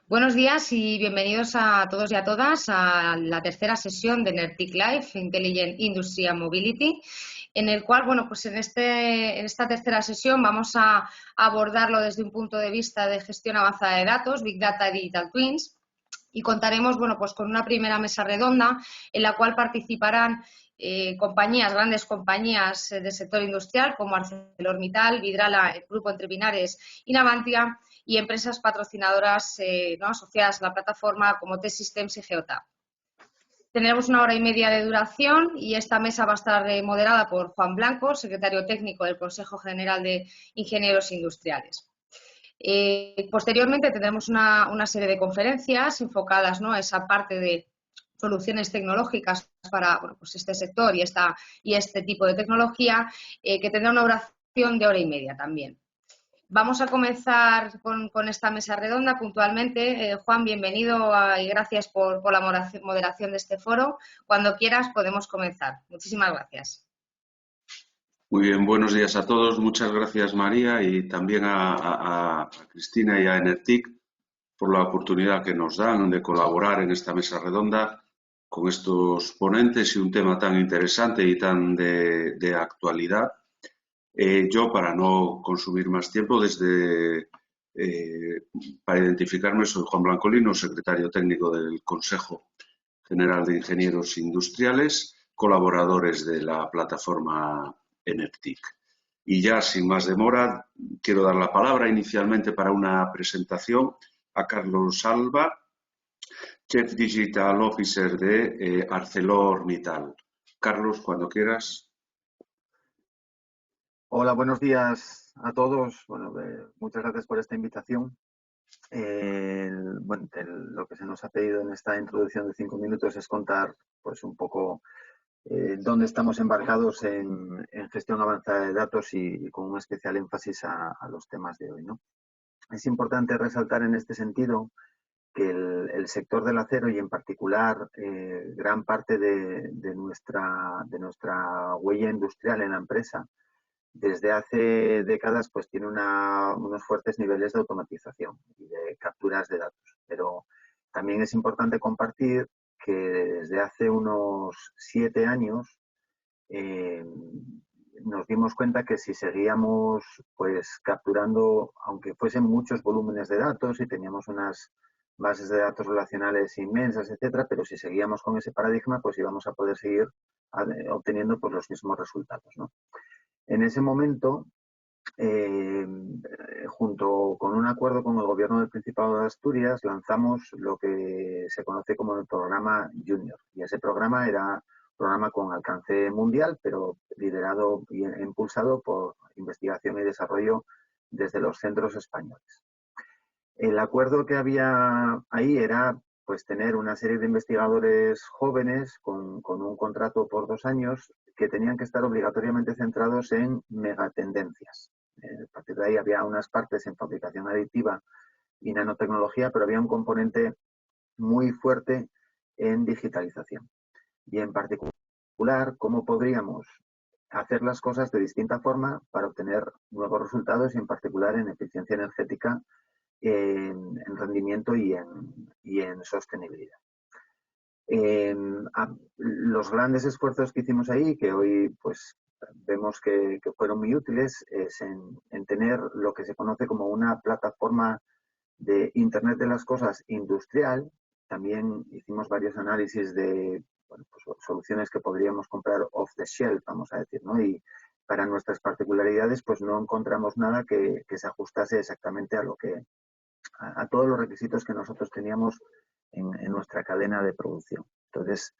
Buenos días y bienvenidos a todos y a todas a la tercera sesión de NERTIC Live, Intelligent Industry and Mobility, en el cual, pues en esta tercera sesión vamos a abordarlo desde un punto de vista de gestión avanzada de datos, Big Data y Digital Twins, y contaremos, pues con una primera mesa redonda en la cual participarán grandes compañías del sector industrial como ArcelorMittal, Vidrala, el Grupo Entre Pinares y Navantia, y empresas patrocinadoras asociadas a la plataforma como T-Systems y Geotab. Tendremos 1 hora y media de duración y esta mesa va a estar moderada por Juan Blanco, secretario técnico del Consejo General de Ingenieros Industriales. Posteriormente tendremos una serie de conferencias enfocadas a esa parte de soluciones tecnológicas para este sector y este tipo de tecnología, que tendrá una duración de 1 hora y media también. Vamos a comenzar con esta mesa redonda puntualmente. Juan, bienvenido y gracias por la moderación de este foro. Cuando quieras podemos comenzar. Muchísimas gracias. Muy bien, buenos días a todos. Muchas gracias, María, y también a Cristina y a NERTIC por la oportunidad que nos dan de colaborar en esta mesa redonda con estos ponentes y un tema tan interesante y tan de actualidad. Yo, para no consumir más tiempo, para identificarme, soy Juan Blanco Lino, secretario técnico del Consejo General de Ingenieros Industriales, colaboradores de la plataforma NERTIC. Y ya, sin más demora, quiero dar la palabra inicialmente para una presentación a Carlos Alba, Chief Digital Officer de ArcelorMittal. Carlos, cuando quieras. Hola, buenos días a todos. Muchas gracias por esta invitación. Lo que se nos ha pedido en esta introducción de 5 minutos es contar un poco dónde estamos embarcados en gestión avanzada de datos y con un especial énfasis a los temas de hoy, ¿no? Es importante resaltar en este sentido que el sector del acero y en particular gran parte de nuestra huella industrial en la empresa desde hace décadas tiene unos fuertes niveles de automatización y de capturas de datos. Pero también es importante compartir que desde hace unos 7 años nos dimos cuenta que si seguíamos capturando, aunque fuesen muchos volúmenes de datos y teníamos unas bases de datos relacionales inmensas, etcétera, pero si seguíamos con ese paradigma, íbamos a poder seguir obteniendo los mismos resultados, ¿no? En ese momento, junto con un acuerdo con el Gobierno del Principado de Asturias, lanzamos lo que se conoce como el programa Junior. Y ese programa era un programa con alcance mundial, pero liderado y impulsado por investigación y desarrollo desde los centros españoles. El acuerdo que había ahí era tener una serie de investigadores jóvenes con un contrato por 2 años que tenían que estar obligatoriamente centrados en megatendencias. A partir de ahí había unas partes en fabricación aditiva y nanotecnología, pero había un componente muy fuerte en digitalización. Y en particular, cómo podríamos hacer las cosas de distinta forma para obtener nuevos resultados y en particular en eficiencia energética, en rendimiento y en sostenibilidad. Los grandes esfuerzos que hicimos ahí, que hoy vemos que fueron muy útiles, es en tener lo que se conoce como una plataforma de Internet de las Cosas industrial. También hicimos varios análisis de soluciones que podríamos comprar off the shelf, vamos a decir, ¿no? Y para nuestras particularidades no encontramos nada que se ajustase exactamente a todos los requisitos que nosotros teníamos en nuestra cadena de producción. Entonces,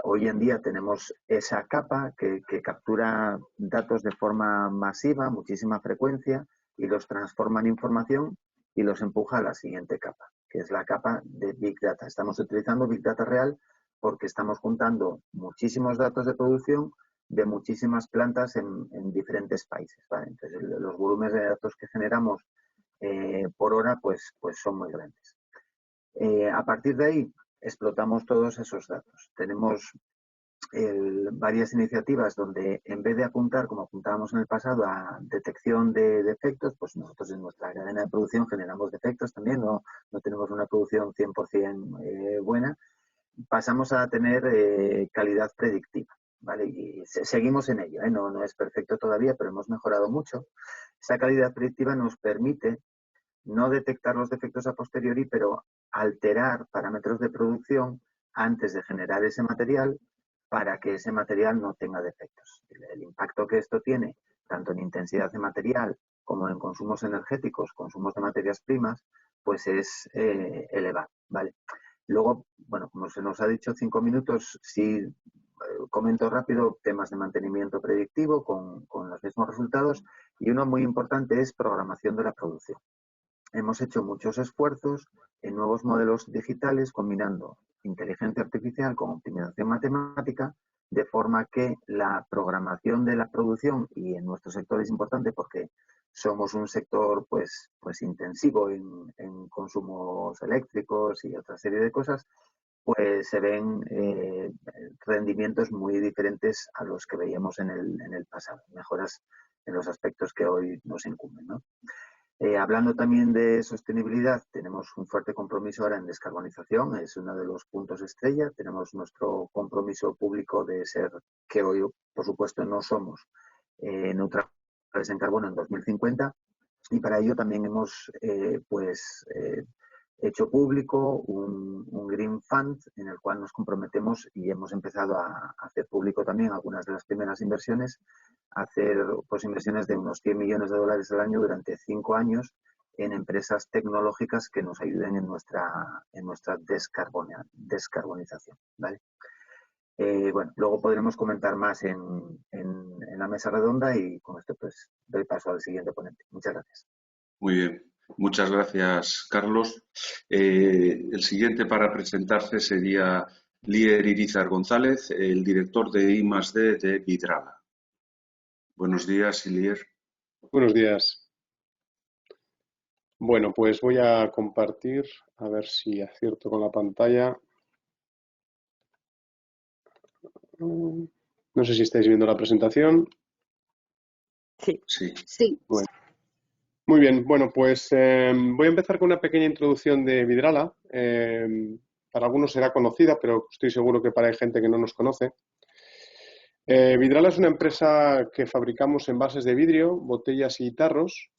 hoy en día tenemos esa capa que captura datos de forma masiva, muchísima frecuencia, y los transforma en información y los empuja a la siguiente capa, que es la capa de Big Data. Estamos utilizando Big Data real porque estamos juntando muchísimos datos de producción de muchísimas plantas en diferentes países, ¿vale? Entonces, los volúmenes de datos que generamos por hora son muy grandes. A partir de ahí explotamos todos esos datos. Tenemos varias iniciativas donde en vez de apuntar, como apuntábamos en el pasado, a detección de defectos, pues nosotros en nuestra cadena de producción generamos defectos también, no tenemos una producción 100% buena, pasamos a tener calidad predictiva, ¿vale? Y seguimos en ello, ¿eh? No es perfecto todavía, pero hemos mejorado mucho. Esa calidad predictiva nos permite no detectar los defectos a posteriori, pero alterar parámetros de producción antes de generar ese material para que ese material no tenga defectos. El impacto que esto tiene, tanto en intensidad de material como en consumos energéticos, consumos de materias primas, pues es elevado, ¿vale? Luego, bueno, como se nos ha dicho 5 minutos, sí comento rápido temas de mantenimiento predictivo con los mismos resultados, y uno muy importante es programación de la producción. Hemos hecho muchos esfuerzos en nuevos modelos digitales combinando inteligencia artificial con optimización matemática, de forma que la programación de la producción, y en nuestro sector es importante porque somos un sector pues intensivo en consumos eléctricos y otra serie de cosas, pues se ven rendimientos muy diferentes a los que veíamos en el pasado, mejoras en los aspectos que hoy nos incumben, ¿no? Hablando también de sostenibilidad, tenemos un fuerte compromiso ahora en descarbonización, es uno de los puntos estrella. Tenemos nuestro compromiso público de ser, que hoy por supuesto no somos, neutrales en carbono en 2050, y para ello también hemos hecho público un Green Fund en el cual nos comprometemos, y hemos empezado a hacer público también algunas de las primeras inversiones, a hacer pues inversiones de unos 100 millones de dólares al año durante 5 años en empresas tecnológicas que nos ayuden en nuestra descarbonización, ¿vale? Bueno, luego podremos comentar más en la mesa redonda, y con esto pues doy paso al siguiente ponente. Muchas gracias. Muy bien. Muchas gracias, Carlos. El siguiente para presentarse sería Lier Irizar González, el director de I+D de Vidrala. Buenos días, Lier. Buenos días. Bueno, pues voy a compartir, a ver si acierto con la pantalla. No sé si estáis viendo la presentación. Sí. Bueno. Muy bien, bueno, pues voy a empezar con una pequeña introducción de Vidrala. Para algunos será conocida, pero estoy seguro que para hay gente que no nos conoce. Vidrala es una empresa que fabricamos envases de vidrio, botellas y tarros,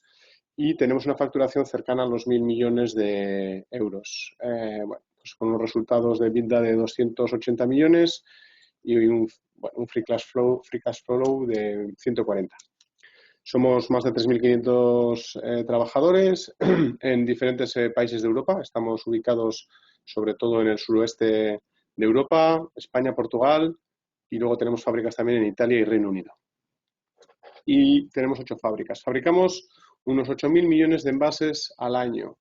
y tenemos una facturación cercana a los 1.000 millones de euros. Bueno, pues con los resultados de EBITDA de 280 millones y un free cash flow de 140. Somos más de 3.500 trabajadores en diferentes países de Europa. Estamos ubicados sobre todo en el suroeste de Europa, España, Portugal, y luego tenemos fábricas también en Italia y Reino Unido. Y tenemos 8 fábricas. Fabricamos unos 8.000 millones de envases al año.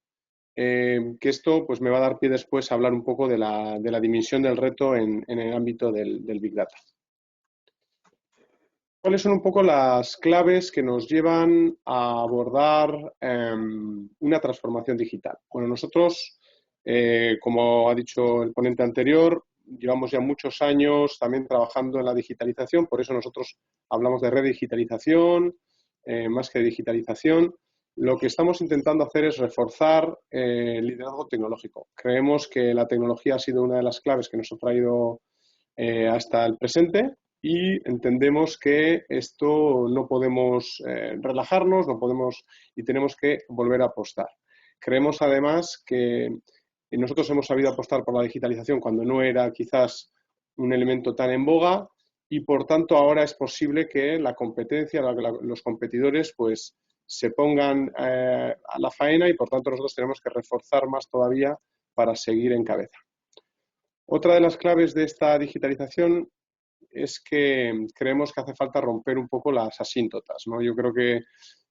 Que esto pues me va a dar pie después a hablar un poco de la dimensión del reto en el ámbito del Big Data. ¿Cuáles son un poco las claves que nos llevan a abordar una transformación digital? Bueno, nosotros, como ha dicho el ponente anterior, llevamos ya muchos años también trabajando en la digitalización, por eso nosotros hablamos de redigitalización, más que de digitalización. Lo que estamos intentando hacer es reforzar el liderazgo tecnológico. Creemos que la tecnología ha sido una de las claves que nos ha traído hasta el presente, y entendemos que esto no podemos relajarnos, no podemos, y tenemos que volver a apostar. Creemos además que nosotros hemos sabido apostar por la digitalización cuando no era quizás un elemento tan en boga, y por tanto ahora es posible que la competencia, los competidores pues se pongan a la faena, y por tanto nosotros tenemos que reforzar más todavía para seguir en cabeza. Otra de las claves de esta digitalización es que creemos que hace falta romper un poco las asíntotas, ¿no? Yo creo que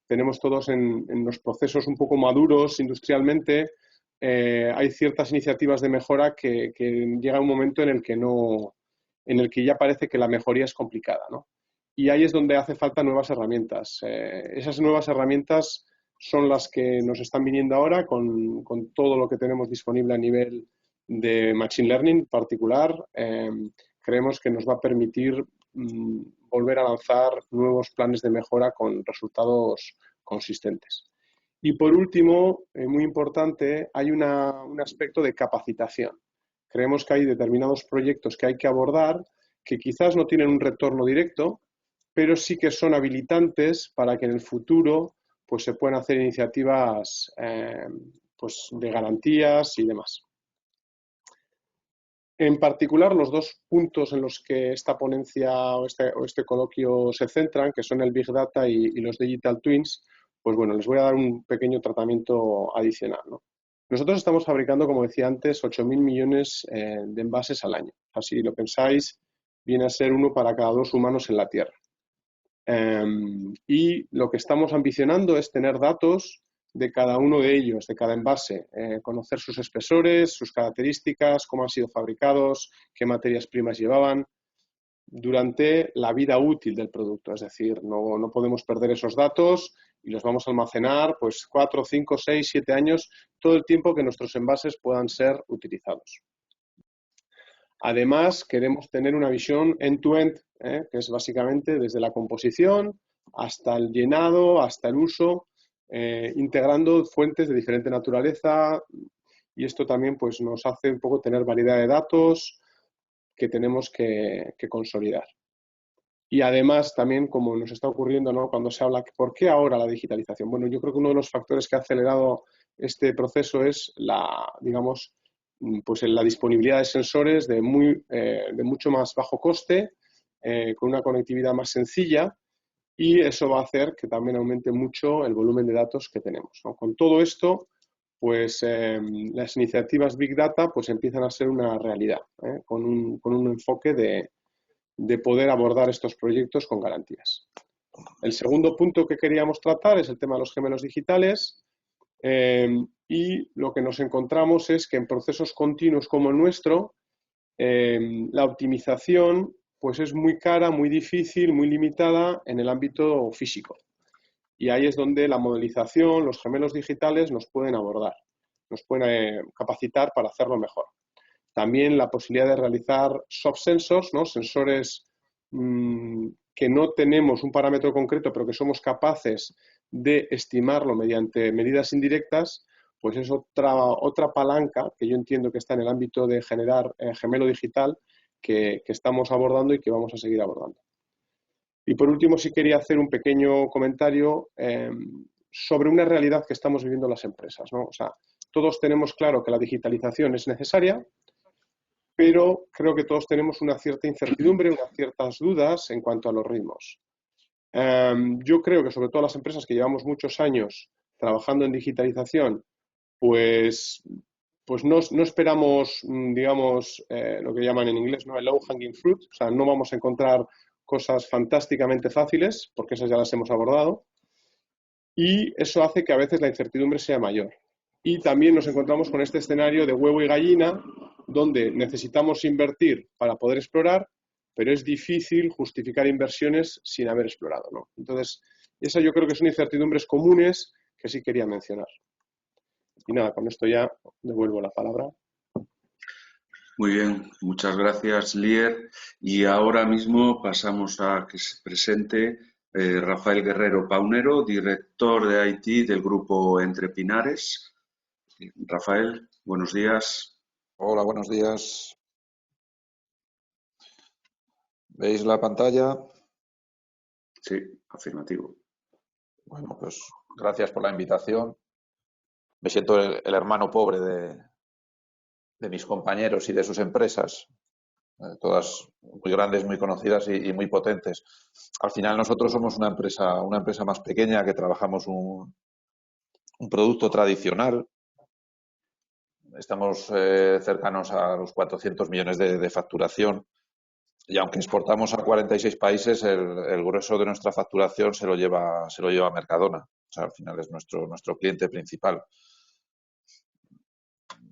tenemos todos en los procesos un poco maduros industrialmente, hay ciertas iniciativas de mejora que llega un momento en el que ya parece que la mejoría es complicada, ¿no? Y ahí es donde hace falta nuevas herramientas. Esas nuevas herramientas son las que nos están viniendo ahora con todo lo que tenemos disponible a nivel de Machine Learning particular. creemos que nos va a permitir volver a lanzar nuevos planes de mejora con resultados consistentes. Y por último, muy importante, hay un aspecto de capacitación. Creemos que hay determinados proyectos que hay que abordar que quizás no tienen un retorno directo, pero sí que son habilitantes para que en el futuro pues, se puedan hacer iniciativas pues, de garantías y demás. En particular, los dos puntos en los que esta ponencia o este coloquio se centran, que son el Big Data y los Digital Twins, pues bueno, les voy a dar un pequeño tratamiento adicional, ¿no? Nosotros estamos fabricando, como decía antes, 8.000 millones de envases al año. Así lo pensáis, viene a ser 1 para cada 2 humanos en la Tierra. Y lo que estamos ambicionando es tener datos de cada uno de ellos, de cada envase, conocer sus espesores, sus características, cómo han sido fabricados, qué materias primas llevaban durante la vida útil del producto. Es decir, no podemos perder esos datos y los vamos a almacenar pues 4, 5, 6, 7 años, todo el tiempo que nuestros envases puedan ser utilizados. Además, queremos tener una visión end-to-end, que es básicamente desde la composición hasta el llenado, hasta el uso, integrando fuentes de diferente naturaleza, y esto también pues, nos hace un poco tener variedad de datos que tenemos que consolidar. Y además también, como nos está ocurriendo, ¿no? Cuando se habla, ¿por qué ahora la digitalización? Bueno, yo creo que uno de los factores que ha acelerado este proceso es digamos, pues la disponibilidad de sensores de mucho más bajo coste, con una conectividad más sencilla, y eso va a hacer que también aumente mucho el volumen de datos que tenemos, ¿no? Con todo esto, pues las iniciativas Big Data pues empiezan a ser una realidad, con un enfoque de poder abordar estos proyectos con garantías. El segundo punto que queríamos tratar es el tema de los gemelos digitales, y lo que nos encontramos es que en procesos continuos como el nuestro, la optimización pues es muy cara, muy difícil, muy limitada en el ámbito físico. Y ahí es donde la modelización, los gemelos digitales nos pueden abordar, nos pueden capacitar para hacerlo mejor. También la posibilidad de realizar soft sensors, ¿no? Sensores que no tenemos un parámetro concreto, pero que somos capaces de estimarlo mediante medidas indirectas, pues es otra palanca que yo entiendo que está en el ámbito de generar gemelo digital que estamos abordando y que vamos a seguir abordando. Y por último, sí quería hacer un pequeño comentario sobre una realidad que estamos viviendo las empresas, ¿no? O sea, todos tenemos claro que la digitalización es necesaria, pero creo que todos tenemos una cierta incertidumbre, unas ciertas dudas en cuanto a los ritmos. Yo creo que sobre todo las empresas que llevamos muchos años trabajando en digitalización, pues no esperamos, digamos, lo que llaman en inglés, ¿no? El low hanging fruit, o sea, no vamos a encontrar cosas fantásticamente fáciles, porque esas ya las hemos abordado, y eso hace que a veces la incertidumbre sea mayor. Y también nos encontramos con este escenario de huevo y gallina, donde necesitamos invertir para poder explorar, pero es difícil justificar inversiones sin haber explorado, ¿no? Entonces, esa yo creo que son incertidumbres comunes que sí quería mencionar. Y nada, con esto ya devuelvo la palabra. Muy bien, muchas gracias, Lier. Y ahora mismo pasamos a que se presente Rafael Guerrero Paunero, director de IT del grupo Entre Pinares. Rafael, buenos días. Hola, buenos días. ¿Veis la pantalla? Sí, afirmativo. Bueno, pues gracias por la invitación. Me siento el hermano pobre de mis compañeros y de sus empresas, todas muy grandes, muy conocidas y muy potentes. Al final nosotros somos una empresa más pequeña que trabajamos un producto tradicional. Estamos cercanos a los 400 millones de facturación. Y aunque exportamos a 46 países, el grueso de nuestra facturación se lo lleva Mercadona. O sea, al final es nuestro cliente principal.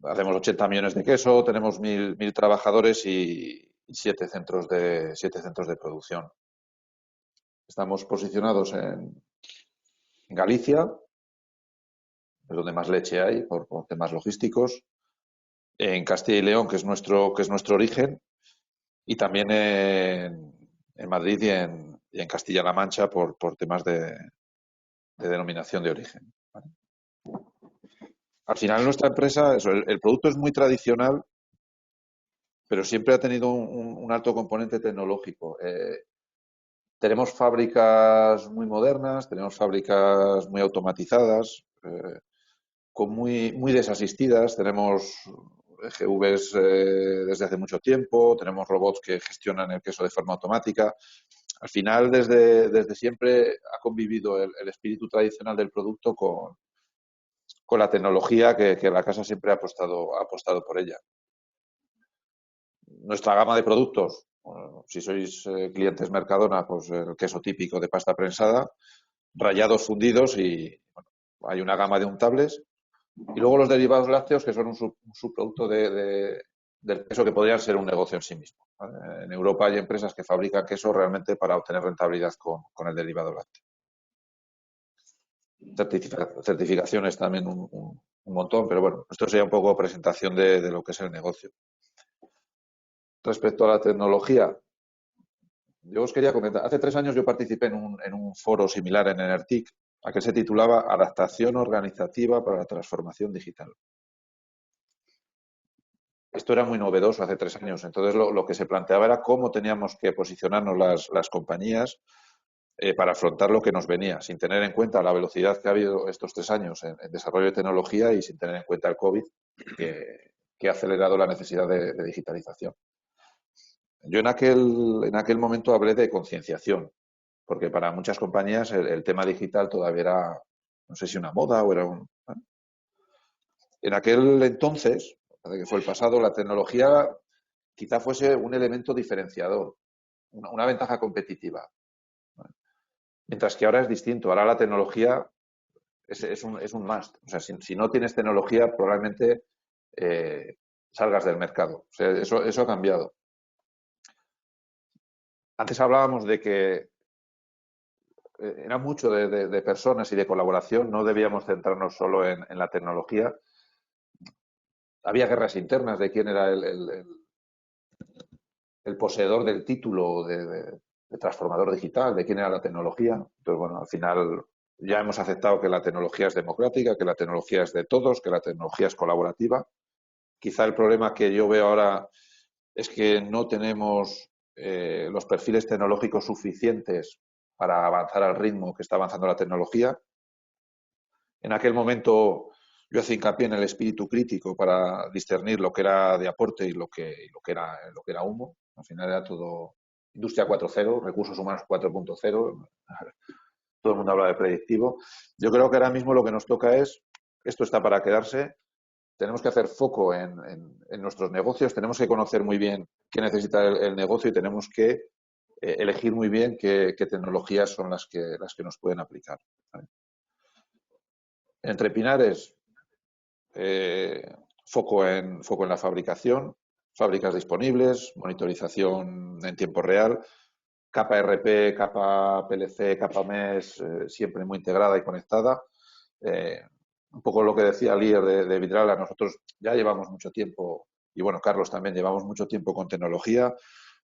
Hacemos 80 millones de queso, tenemos 1.000 trabajadores y 7 centros de producción. Estamos posicionados en Galicia, es donde más leche hay por temas logísticos. En Castilla y León, que es nuestro origen. y también en Madrid y en Castilla-La Mancha por temas de denominación de origen, ¿vale? Al final nuestra empresa, el producto es muy tradicional, pero siempre ha tenido un alto componente tecnológico. Tenemos fábricas muy modernas, tenemos fábricas muy automatizadas, muy desasistidas, tenemos EGVs desde hace mucho tiempo, tenemos robots que gestionan el queso de forma automática. Al final, desde siempre ha convivido el espíritu tradicional del producto con la tecnología que la casa siempre ha apostado por ella. Nuestra gama de productos, bueno, si sois clientes Mercadona, pues el queso típico de pasta prensada, rallados fundidos y bueno, hay una gama de untables. Y luego los derivados lácteos, que son un subproducto del queso que podrían ser un negocio en sí mismo, ¿vale? En Europa hay empresas que fabrican queso realmente para obtener rentabilidad con el derivado lácteo. Certificaciones también un montón, pero bueno, esto sería un poco presentación de lo que es el negocio. Respecto a la tecnología, yo os quería comentar, hace 3 años yo participé en un foro similar en Enertic, a que se titulaba Adaptación organizativa para la transformación digital. Esto era muy novedoso hace 3 años, entonces lo que se planteaba era cómo teníamos que posicionarnos las compañías para afrontar lo que nos venía, sin tener en cuenta la velocidad que ha habido estos 3 años en desarrollo de tecnología y sin tener en cuenta el COVID, que ha acelerado la necesidad de digitalización. Yo en aquel momento hablé de concienciación, porque para muchas compañías el tema digital todavía era, no sé si una moda o era un... ¿eh? En aquel entonces, que fue el pasado, la tecnología quizá fuese un elemento diferenciador, una ventaja competitiva. Mientras que ahora es distinto. Ahora la tecnología es un must. O sea, si no tienes tecnología, probablemente salgas del mercado. O sea, eso ha cambiado. Antes hablábamos de que era mucho de personas y de colaboración. No debíamos centrarnos solo en la tecnología. Había guerras internas de quién era el poseedor del título de transformador digital, de quién era la tecnología. Entonces, bueno, al final ya hemos aceptado que la tecnología es democrática, que la tecnología es de todos, que la tecnología es colaborativa. Quizá el problema que yo veo ahora es que no tenemos los perfiles tecnológicos suficientes para avanzar al ritmo que está avanzando la tecnología. En aquel momento yo hacía hincapié en el espíritu crítico para discernir lo que era de aporte y lo que era humo. Al final era todo industria 4.0, recursos humanos 4.0. Todo el mundo habla de predictivo. Yo creo que ahora mismo lo que nos toca es, esto está para quedarse, tenemos que hacer foco en nuestros negocios, tenemos que conocer muy bien qué necesita el negocio y tenemos que elegir muy bien qué tecnologías son las que nos pueden aplicar, ¿vale? Entre pinares, foco en la fabricación, fábricas disponibles, monitorización en tiempo real, capa RP, capa PLC, capa MES, siempre muy integrada y conectada. Un poco lo que decía Lier de Vidrala, nosotros ya llevamos mucho tiempo, y bueno, Carlos también, llevamos mucho tiempo con tecnología.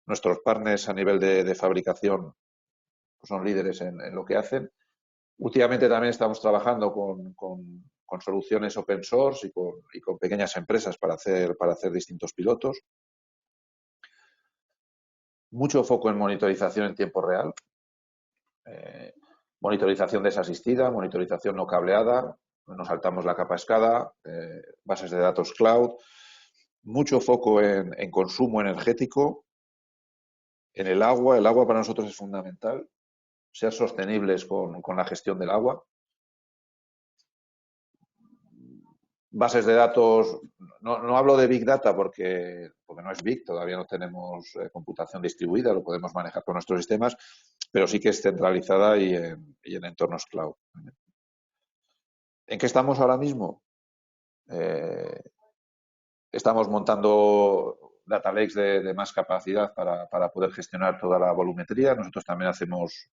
Nuestros partners a nivel de fabricación pues son líderes en lo que hacen. Últimamente también estamos trabajando con soluciones open source y con pequeñas empresas para hacer distintos pilotos. Mucho foco en monitorización en tiempo real, monitorización desasistida, monitorización no cableada, nos saltamos la capa SCADA, bases de datos cloud, mucho foco en consumo energético, en el agua para nosotros es fundamental, ser sostenibles con la gestión del agua. Bases de datos, no hablo de Big Data porque no es Big, todavía no tenemos computación distribuida, lo podemos manejar con nuestros sistemas, pero sí que es centralizada y en entornos cloud. ¿En qué estamos ahora mismo? Estamos montando data lakes de más capacidad para poder gestionar toda la volumetría. Nosotros también hacemos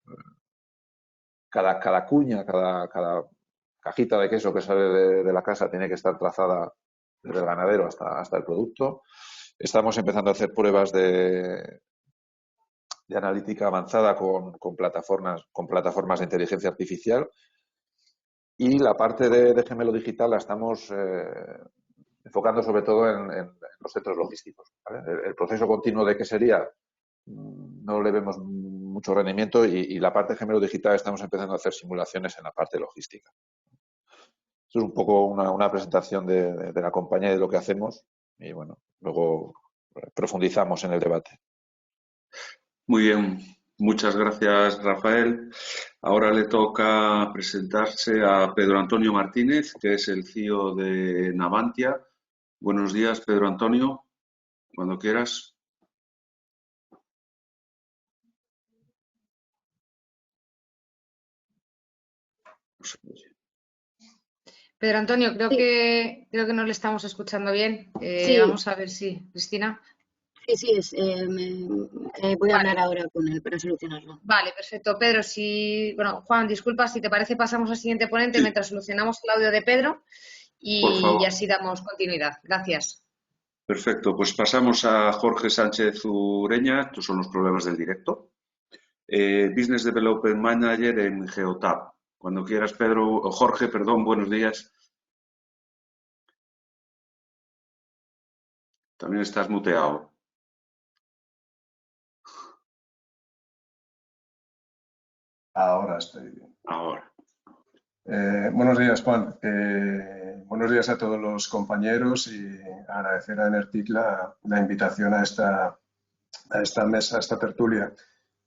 cada cuña, cada cajita de queso que sale de la casa tiene que estar trazada desde el ganadero hasta el producto. Estamos empezando a hacer pruebas de analítica avanzada con plataformas de inteligencia artificial, y la parte de gemelo digital la estamos enfocando sobre todo en los centros logísticos, ¿vale? El proceso continuo de qué sería, no le vemos mucho rendimiento, y la parte de gemelo digital estamos empezando a hacer simulaciones en la parte logística. Esto es un poco una presentación de la compañía y de lo que hacemos, y bueno, luego profundizamos en el debate. Muy bien, muchas gracias, Rafael. Ahora le toca presentarse a Pedro Antonio Martínez, que es el CEO de Navantia. Buenos días, Pedro Antonio, cuando quieras. Pedro Antonio, creo que no le estamos escuchando bien. Sí. Vamos a ver si, Cristina. Sí, voy a hablar Vale. ahora con él para solucionarlo. Vale, perfecto. Pedro, Juan, disculpa, si te parece pasamos al siguiente ponente Sí. mientras solucionamos el audio de Pedro Por favor. y así damos continuidad. Gracias. Perfecto, pues pasamos a Jorge Sánchez Ureña. Estos son los problemas del directo. Business Development Manager en Geotab. Cuando quieras, Pedro, o Jorge, perdón, buenos días. También estás muteado. Ahora estoy bien. Ahora. Buenos días, Juan. Buenos días a todos los compañeros, y agradecer a Enertic la invitación a esta mesa, a esta tertulia.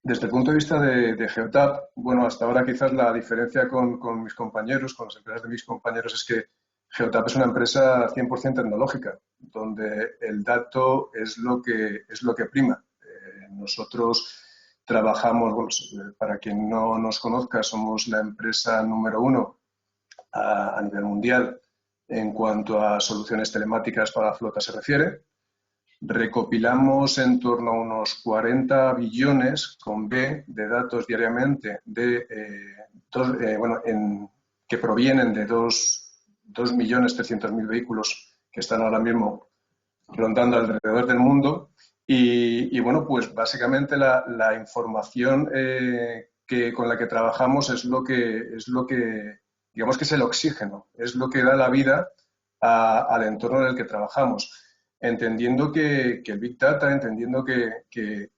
Desde el punto de vista de Geotab, bueno, hasta ahora quizás la diferencia con mis compañeros, con las empresas de mis compañeros, es que Geotab es una empresa 100% tecnológica, donde el dato es lo que prima. Nosotros trabajamos, bueno, para quien no nos conozca, somos la empresa número 1 a nivel mundial en cuanto a soluciones telemáticas para la flota se refiere. Recopilamos en torno a unos 40 billones con B de datos diariamente que provienen de 2.300.000 vehículos que están ahora mismo rondando alrededor del mundo. Y bueno, pues básicamente la información con la que trabajamos es lo que digamos que es el oxígeno, es lo que da la vida al entorno en el que trabajamos. Entendiendo que el Big Data, entendiendo que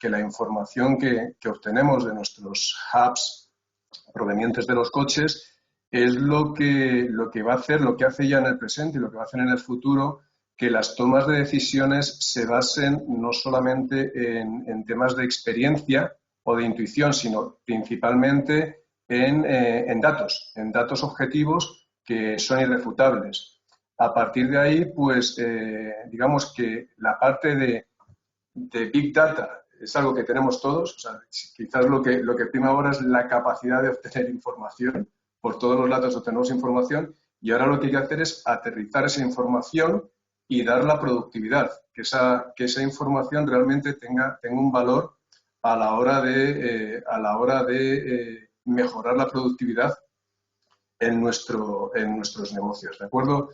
la información que obtenemos de nuestros hubs provenientes de los coches es lo que va a hacer, lo que hace ya en el presente y lo que va a hacer en el futuro, que las tomas de decisiones se basen no solamente en temas de experiencia o de intuición, sino principalmente en datos objetivos que son irrefutables. A partir de ahí, pues, digamos que la parte de Big Data es algo que tenemos todos. O sea, quizás lo que prima ahora es la capacidad de obtener información. Por todos los lados obtenemos información, y ahora lo que hay que hacer es aterrizar esa información y dar la productividad, que esa información realmente tenga un valor a la hora de mejorar la productividad en nuestros negocios, ¿de acuerdo?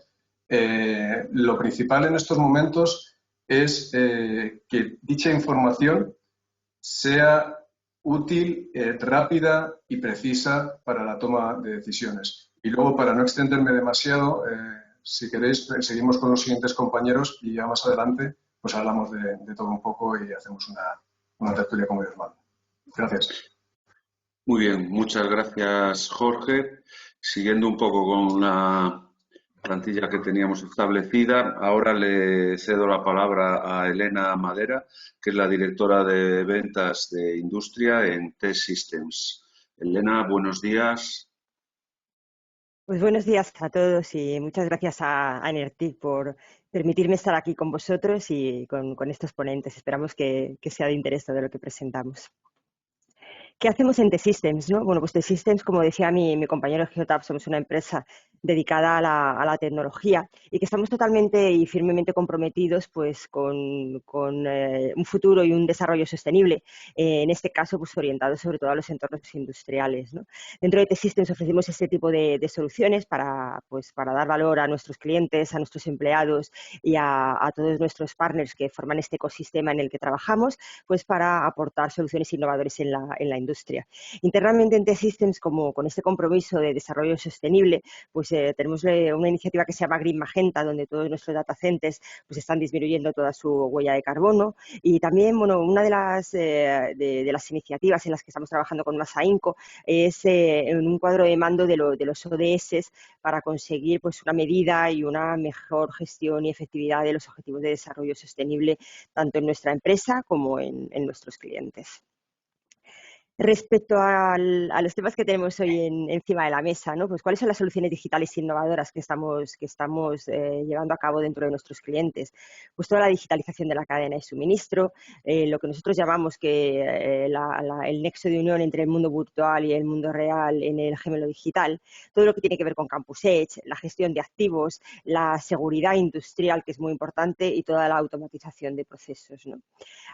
Lo principal en estos momentos es que dicha información sea útil, rápida y precisa para la toma de decisiones. Y luego, para no extenderme demasiado, si queréis, seguimos con los siguientes compañeros y ya más adelante pues hablamos de todo un poco y hacemos una tertulia como Dios manda. Gracias. Muy bien, muchas gracias, Jorge. Siguiendo un poco con la plantilla que teníamos establecida, ahora le cedo la palabra a Elena Madera, que es la directora de ventas de industria en T-Systems. Elena, buenos días. Pues buenos días a todos y muchas gracias a Enertic por permitirme estar aquí con vosotros y con estos ponentes. Esperamos que sea de interés todo lo que presentamos. ¿Qué hacemos en T-Systems, no? Bueno, pues T-Systems, como decía mi compañero Geotab, somos una empresa dedicada a la tecnología y que estamos totalmente y firmemente comprometidos pues, con un futuro y un desarrollo sostenible, en este caso pues, orientado sobre todo a los entornos industriales, ¿no? Dentro de T-Systems ofrecemos este tipo de soluciones pues, para dar valor a nuestros clientes, a nuestros empleados y a todos nuestros partners que forman este ecosistema en el que trabajamos, pues para aportar soluciones innovadoras en la industria. Internamente en T-Systems, como con este compromiso de desarrollo sostenible, pues tenemos una iniciativa que se llama Green Magenta, donde todos nuestros data centers pues, están disminuyendo toda su huella de carbono. Y también, bueno, una de las iniciativas en las que estamos trabajando con Masa Inco es en un cuadro de mando de los ODS para conseguir pues, una medida y una mejor gestión y efectividad de los objetivos de desarrollo sostenible, tanto en nuestra empresa como en nuestros clientes. Respecto a los temas que tenemos hoy encima de la mesa, ¿no? Pues cuáles son las soluciones digitales innovadoras que estamos llevando a cabo dentro de nuestros clientes. Pues toda la digitalización de la cadena de suministro, lo que nosotros llamamos que el nexo de unión entre el mundo virtual y el mundo real en el gemelo digital, todo lo que tiene que ver con Campus Edge, la gestión de activos, la seguridad industrial, que es muy importante, y toda la automatización de procesos, ¿no?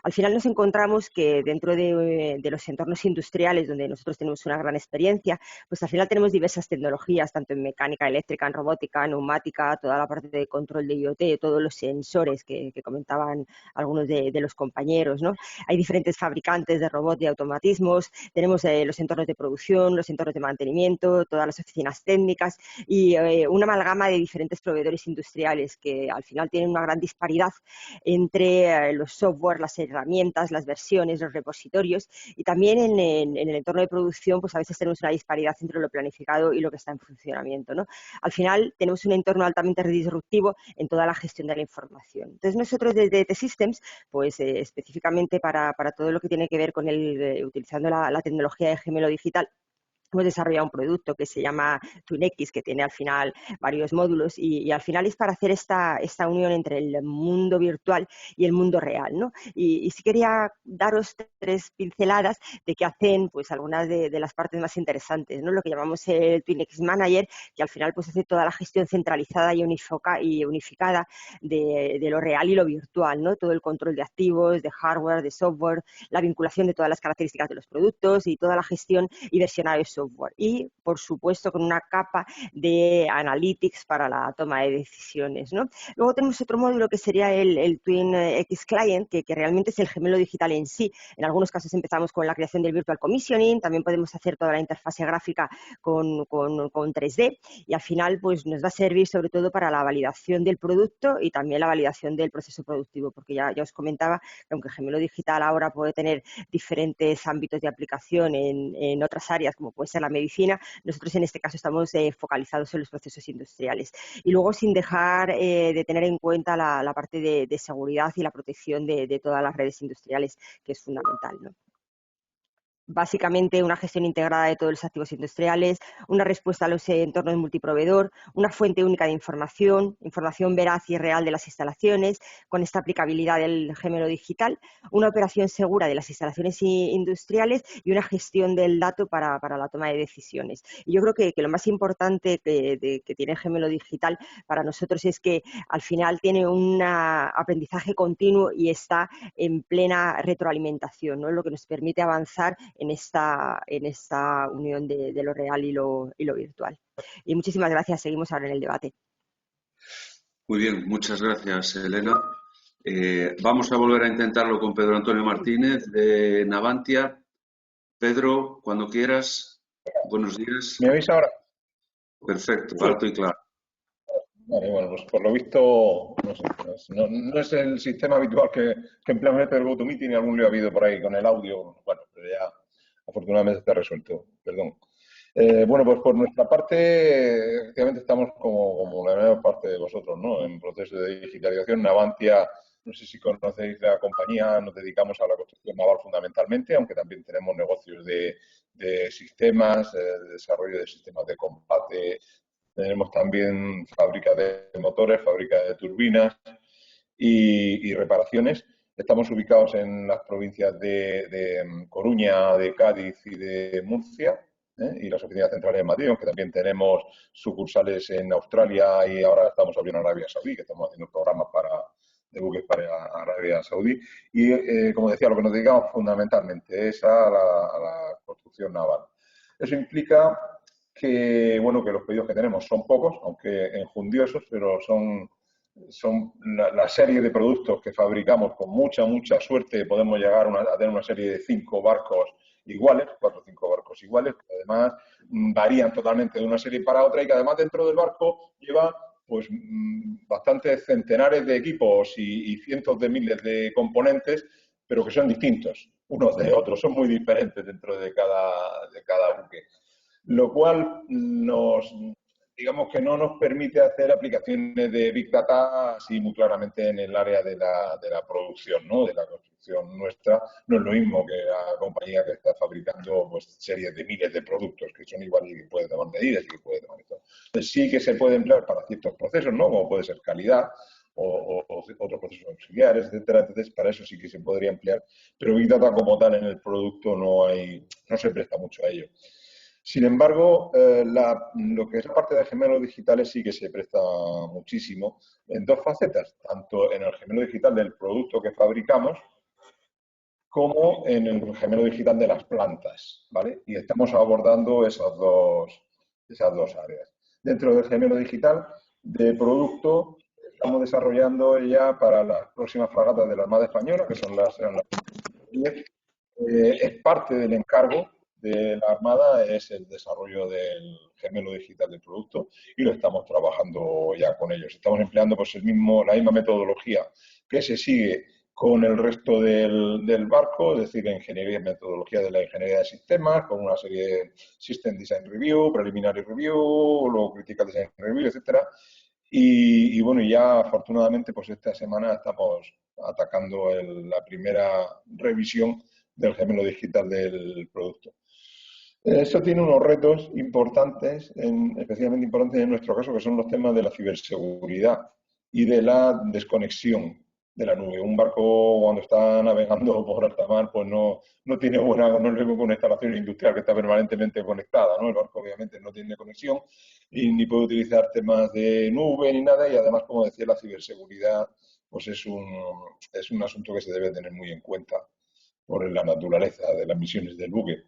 Al final nos encontramos que dentro de los entornos industriales, donde nosotros tenemos una gran experiencia, pues al final tenemos diversas tecnologías, tanto en mecánica, eléctrica, en robótica, neumática, toda la parte de control de IoT, todos los sensores que comentaban algunos de los compañeros, ¿no? Hay diferentes fabricantes de robots y automatismos, tenemos los entornos de producción, los entornos de mantenimiento, todas las oficinas técnicas y una amalgama de diferentes proveedores industriales que al final tienen una gran disparidad entre los software, las herramientas, las versiones, los repositorios, y también en el entorno de producción pues a veces tenemos una disparidad entre lo planificado y lo que está en funcionamiento, ¿no? Al final tenemos un entorno altamente disruptivo en toda la gestión de la información. Entonces nosotros desde T-Systems, pues específicamente para todo lo que tiene que ver con utilizando la tecnología de gemelo digital, hemos desarrollado un producto que se llama TwinX, que tiene al final varios módulos y al final es para hacer esta unión entre el mundo virtual y el mundo real, ¿no? Y sí quería daros 3 pinceladas de qué hacen pues algunas de las partes más interesantes, ¿no? Lo que llamamos el TwinX Manager, que al final pues hace toda la gestión centralizada y unificada de lo real y lo virtual, ¿no? Todo el control de activos, de hardware, de software, la vinculación de todas las características de los productos y toda la gestión y versionado de software. Y, por supuesto, con una capa de analytics para la toma de decisiones, ¿no? Luego tenemos otro módulo que sería el TwinX Client, que realmente es el gemelo digital en sí. En algunos casos empezamos con la creación del Virtual Commissioning, también podemos hacer toda la interfase gráfica con 3D y al final pues nos va a servir sobre todo para la validación del producto y también la validación del proceso productivo, porque ya os comentaba que aunque el gemelo digital ahora puede tener diferentes ámbitos de aplicación en otras áreas, como puede ser la medicina, nosotros en este caso estamos focalizados en los procesos industriales. Y luego sin dejar de tener en cuenta la parte de seguridad y la protección de todas las redes industriales, que es fundamental, ¿no? Básicamente una gestión integrada de todos los activos industriales, una respuesta a los entornos multiproveedor, una fuente única de información veraz y real de las instalaciones, con esta aplicabilidad del gemelo digital, una operación segura de las instalaciones industriales y una gestión del dato para la toma de decisiones. Y yo creo que lo más importante que tiene el gemelo digital para nosotros es que al final tiene un aprendizaje continuo y está en plena retroalimentación, ¿no? Lo que nos permite avanzar en esta unión de lo real y lo virtual. Y muchísimas gracias. Seguimos ahora en el debate. Muy bien, muchas gracias, Elena. Vamos a volver a intentarlo con Pedro Antonio Martínez de Navantia. Pedro, cuando quieras. Buenos días. ¿Me oís ahora? Perfecto, Sí. alto y claro. Vale, bueno, pues por lo visto no es el sistema habitual que empleamos en el GoToMeeting y algún lío ha habido por ahí con el audio. Bueno, pero ya afortunadamente está resuelto. Perdón. Bueno, pues por nuestra parte, efectivamente estamos como la mayor parte de vosotros, ¿no? En proceso de digitalización. Navantia, no sé si conocéis la compañía, nos dedicamos a la construcción naval fundamentalmente, aunque también tenemos negocios de sistemas, de desarrollo de sistemas de combate. Tenemos también fábrica de motores, fábrica de turbinas y reparaciones. Estamos ubicados en las provincias de Coruña, de Cádiz y de Murcia, y las oficinas centrales de Madrid, aunque también tenemos sucursales en Australia y ahora estamos abriendo en Arabia Saudí, que estamos haciendo programas de buques para Arabia Saudí. Y, como decía, lo que nos dedicamos fundamentalmente es a la construcción naval. Eso implica que, bueno, que los pedidos que tenemos son pocos, aunque enjundiosos, pero son la serie de productos que fabricamos con mucha suerte. Podemos llegar a tener una serie de 5 barcos iguales, 4 o 5 barcos iguales, que además varían totalmente de una serie para otra y que además dentro del barco lleva pues bastantes centenares de equipos y cientos de miles de componentes, pero que son distintos unos de otros, son muy diferentes dentro de cada buque. Lo cual digamos que no nos permite hacer aplicaciones de Big Data así muy claramente en el área de la producción, ¿no? De la construcción nuestra. No es lo mismo que la compañía que está fabricando pues, series de miles de productos que son iguales y que puede tomar medidas y que puede tomar esto. Entonces, sí que se puede emplear para ciertos procesos, ¿no? Como puede ser calidad o otros procesos auxiliares, etcétera. Entonces, para eso sí que se podría emplear. Pero Big Data como tal en el producto no se presta mucho a ello. Sin embargo, lo que es la parte de gemelos digitales sí que se presta muchísimo en dos facetas, tanto en el gemelo digital del producto que fabricamos como en el gemelo digital de las plantas, ¿vale? Y estamos abordando esas dos áreas. Dentro del gemelo digital de producto estamos desarrollando ya para las próximas fragatas de la Armada Española, que son las 10, es parte del encargo de la Armada, es el desarrollo del gemelo digital del producto y lo estamos trabajando ya con ellos. Estamos empleando pues la misma metodología que se sigue con el resto del barco, es decir, metodología de la ingeniería de sistemas, con una serie de System Design Review, Preliminary Review, luego Critical Design Review, etcétera. Y bueno, ya afortunadamente pues esta semana estamos atacando la primera revisión del gemelo digital del producto. Eso tiene unos retos importantes, especialmente importantes en nuestro caso, que son los temas de la ciberseguridad y de la desconexión de la nube. Un barco cuando está navegando por alta mar pues no tiene no es como una instalación industrial que está permanentemente conectada, ¿no? El barco obviamente no tiene conexión y ni puede utilizar temas de nube ni nada, y además, como decía, la ciberseguridad pues es un asunto que se debe tener muy en cuenta por la naturaleza de las misiones del buque.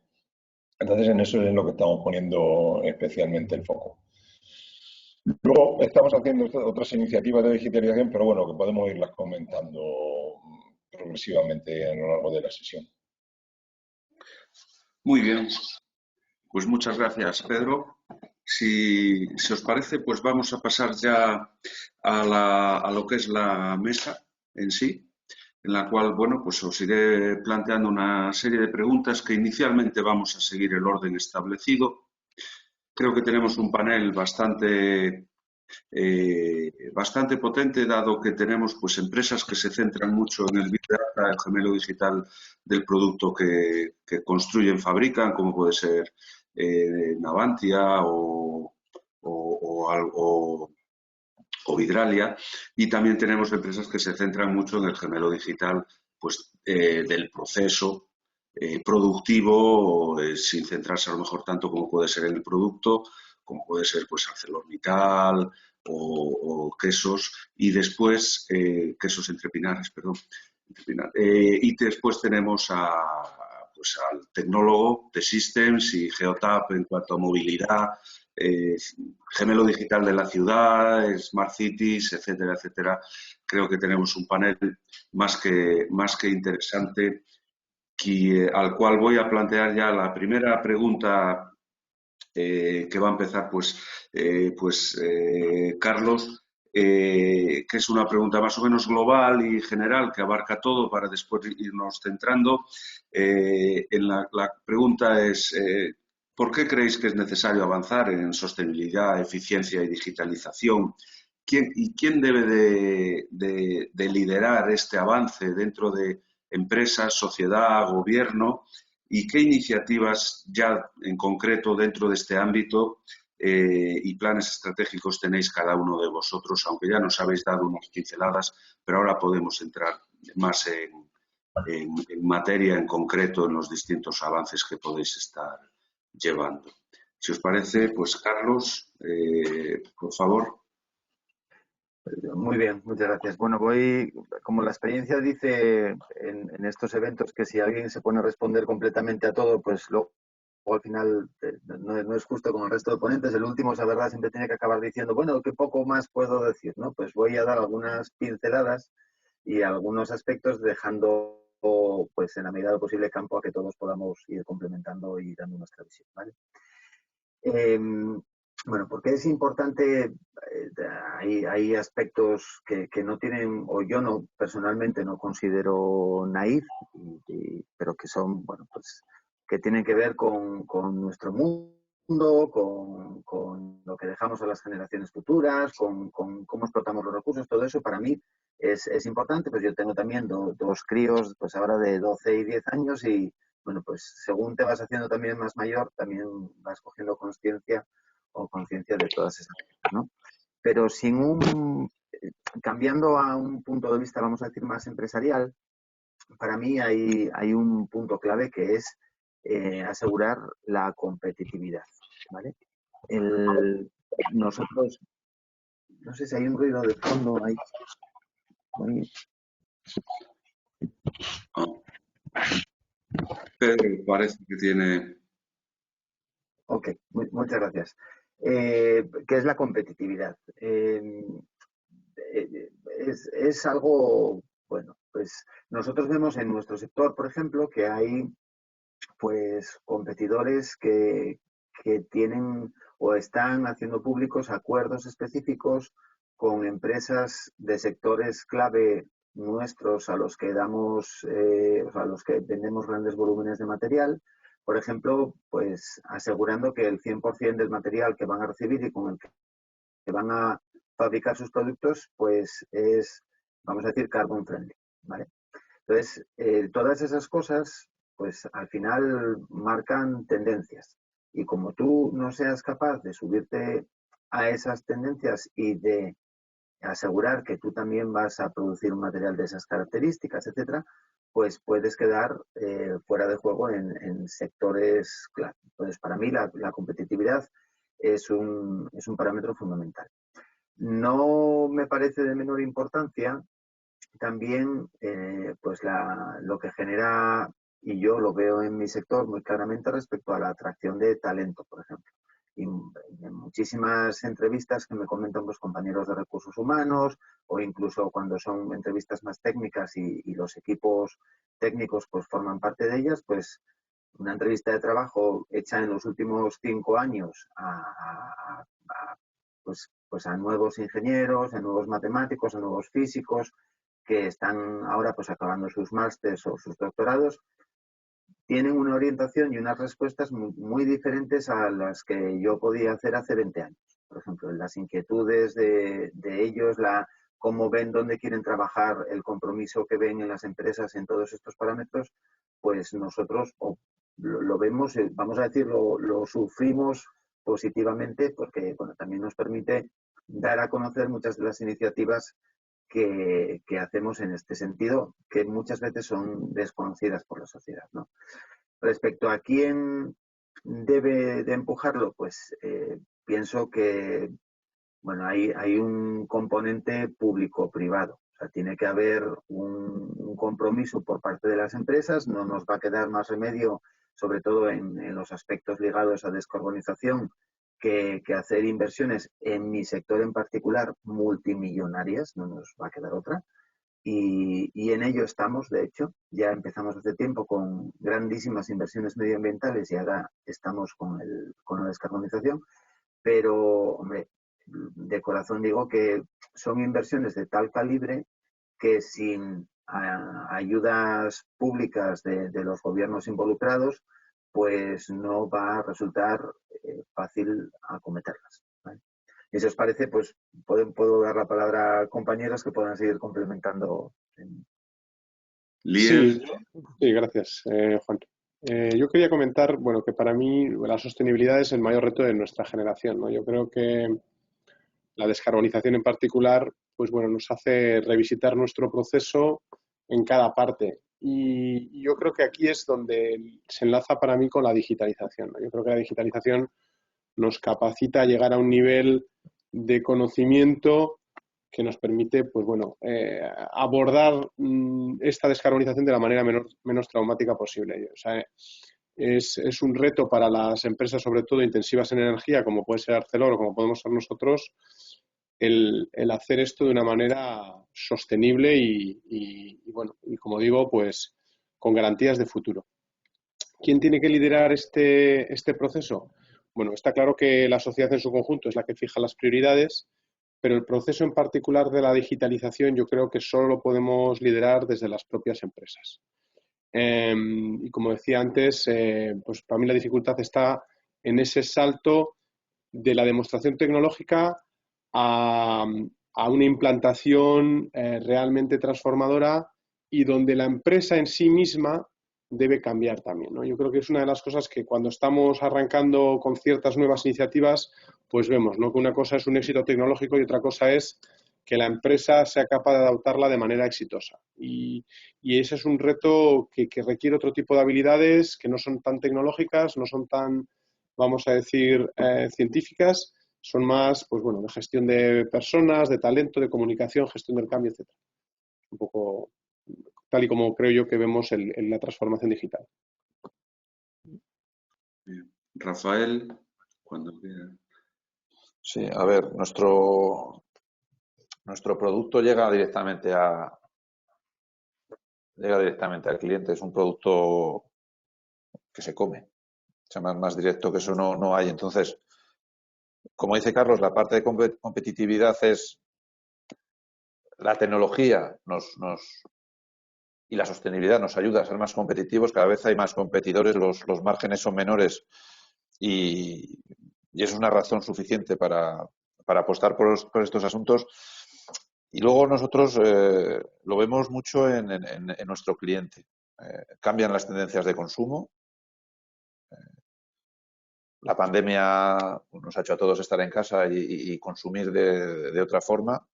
Entonces, en eso es lo que estamos poniendo especialmente el foco. Luego estamos haciendo otras iniciativas de digitalización, pero bueno, que podemos irlas comentando progresivamente a lo largo de la sesión. Muy bien. Pues muchas gracias, Pedro. Si os parece, pues vamos a pasar ya a lo que es la mesa en sí, en la cual, bueno, pues os iré planteando una serie de preguntas que inicialmente vamos a seguir el orden establecido. Creo que tenemos un panel bastante potente, dado que tenemos pues empresas que se centran mucho en el Big Data, el gemelo digital del producto que construyen, fabrican, como puede ser Navantia o Vidralia, y también tenemos empresas que se centran mucho en el gemelo digital pues, del proceso productivo, sin centrarse a lo mejor tanto como puede ser en el producto, como puede ser pues ArcelorMittal o quesos, y después quesos entrepinares, perdón. Y después tenemos al tecnólogo de Systems y Geotab en cuanto a movilidad, gemelo digital de la ciudad, Smart Cities, etcétera, etcétera. Creo que tenemos un panel más que interesante al cual voy a plantear ya la primera pregunta que va a empezar Carlos, que es una pregunta más o menos global y general que abarca todo para después irnos centrando. La pregunta es, ¿por qué creéis que es necesario avanzar en sostenibilidad, eficiencia y digitalización? ¿Quién debe de liderar este avance dentro de empresas, sociedad, gobierno? ¿Y qué iniciativas ya en concreto dentro de este ámbito y planes estratégicos tenéis cada uno de vosotros? Aunque ya nos habéis dado unas pinceladas, pero ahora podemos entrar más en en materia en concreto en los distintos avances que podéis estar llevando. Si os parece, pues Carlos, por favor. Muy bien, muchas gracias. Bueno, como la experiencia dice en estos eventos, que si alguien se pone a responder completamente a todo, pues luego al final no es justo con el resto de ponentes. El último, esa verdad, siempre tiene que acabar diciendo, bueno, ¿qué poco más puedo decir? ¿No? Pues voy a dar algunas pinceladas y algunos aspectos, dejando pues en la medida de lo posible campo a que todos podamos ir complementando y dando nuestra visión, ¿vale? Bueno, porque es importante, hay aspectos que no tienen, o yo no personalmente no considero naif, pero que son, bueno, pues que tienen que ver con nuestro mundo, con lo que dejamos a las generaciones futuras, con cómo explotamos los recursos. Todo eso para mí es importante. Pues yo tengo también dos críos, pues ahora de 12 y 10 años, y bueno, pues según te vas haciendo también más mayor, también vas cogiendo conciencia de todas esas cosas, ¿no? Pero cambiando a un punto de vista, vamos a decir, más empresarial, para mí hay un punto clave que es asegurar la competitividad, ¿vale? Nosotros, no sé si hay un ruido de fondo ahí. Pedro, parece que tiene... Ok, muchas gracias. ¿Qué es la competitividad? Es algo, bueno, pues nosotros vemos en nuestro sector, por ejemplo, que hay pues competidores que tienen o están haciendo públicos acuerdos específicos con empresas de sectores clave nuestros a los que damos, a los que vendemos grandes volúmenes de material. Por ejemplo, pues asegurando que el 100% del material que van a recibir y con el que van a fabricar sus productos, pues es, vamos a decir, carbon friendly, ¿vale? Entonces, todas esas cosas, pues al final marcan tendencias. Y como tú no seas capaz de subirte a esas tendencias y de asegurar que tú también vas a producir un material de esas características, etcétera, pues puedes quedar fuera de juego en sectores clave. Entonces, para mí la competitividad es un parámetro fundamental. No me parece de menor importancia también pues lo que genera, y yo lo veo en mi sector muy claramente respecto a la atracción de talento, por ejemplo. Y en muchísimas entrevistas que me comentan los compañeros de recursos humanos, o incluso cuando son entrevistas más técnicas y los equipos técnicos pues forman parte de ellas, pues una entrevista de trabajo hecha en los últimos 5 años pues a nuevos ingenieros, a nuevos matemáticos, a nuevos físicos que están ahora pues acabando sus másters o sus doctorados, tienen una orientación y unas respuestas muy diferentes a las que yo podía hacer hace 20 años. Por ejemplo, las inquietudes de ellos, cómo ven, dónde quieren trabajar, el compromiso que ven en las empresas en todos estos parámetros, pues nosotros lo vemos, vamos a decir, lo sufrimos positivamente, porque bueno, también nos permite dar a conocer muchas de las iniciativas que hacemos en este sentido, que muchas veces son desconocidas por la sociedad, ¿no? Respecto a quién debe de empujarlo, pues pienso que bueno, hay un componente público-privado. O sea, tiene que haber un compromiso por parte de las empresas. No nos va a quedar más remedio, sobre todo en los aspectos ligados a descarbonización, que hacer inversiones en mi sector en particular multimillonarias. No nos va a quedar otra. Y en ello estamos, de hecho. Ya empezamos hace tiempo con grandísimas inversiones medioambientales y ahora estamos con la descarbonización. Pero, hombre, de corazón digo que son inversiones de tal calibre que sin ayudas públicas de los gobiernos involucrados, pues no va a resultar fácil acometerlas, ¿vale? Y si os parece, pues puedo dar la palabra a compañeros que puedan seguir complementando. Sí, gracias, Juan. Yo quería comentar, bueno, que para mí la sostenibilidad es el mayor reto de nuestra generación, ¿no? Yo creo que la descarbonización en particular, pues bueno, nos hace revisitar nuestro proceso en cada parte Y yo creo que aquí es donde se enlaza para mí con la digitalización, ¿no? Yo creo que la digitalización nos capacita a llegar a un nivel de conocimiento que nos permite, pues bueno, abordar esta descarbonización de la manera menos traumática posible. O sea, es un reto para las empresas, sobre todo intensivas en energía, como puede ser Arcelor o como podemos ser nosotros, el hacer esto de una manera sostenible y bueno, y como digo, pues con garantías de futuro. ¿Quién tiene que liderar este proceso? Bueno, está claro que la sociedad en su conjunto es la que fija las prioridades, pero el proceso en particular de la digitalización yo creo que solo lo podemos liderar desde las propias empresas. Y como decía antes, pues para mí la dificultad está en ese salto de la demostración tecnológica a una implantación realmente transformadora y donde la empresa en sí misma debe cambiar también, ¿no? Yo creo que es una de las cosas que cuando estamos arrancando con ciertas nuevas iniciativas, pues vemos, ¿no? Que una cosa es un éxito tecnológico y otra cosa es que la empresa sea capaz de adoptarla de manera exitosa. Y ese es un reto que requiere otro tipo de habilidades que no son tan tecnológicas, no son tan, vamos a decir, científicas, son más, pues bueno, de gestión de personas, de talento, de comunicación, gestión del cambio, etc. Un poco tal y como creo yo que vemos en la transformación digital. Bien. Rafael, cuando quiera. Sí, a ver, nuestro producto llega directamente al cliente. Es un producto que se come. O sea, más directo que eso no hay. Entonces, como dice Carlos, la parte de competitividad es la tecnología y la sostenibilidad nos ayuda a ser más competitivos. Cada vez hay más competidores, los márgenes son menores y es una razón suficiente para apostar por estos asuntos. Y luego nosotros lo vemos mucho en nuestro cliente. Cambian las tendencias de consumo. La pandemia nos ha hecho a todos estar en casa y consumir de otra forma.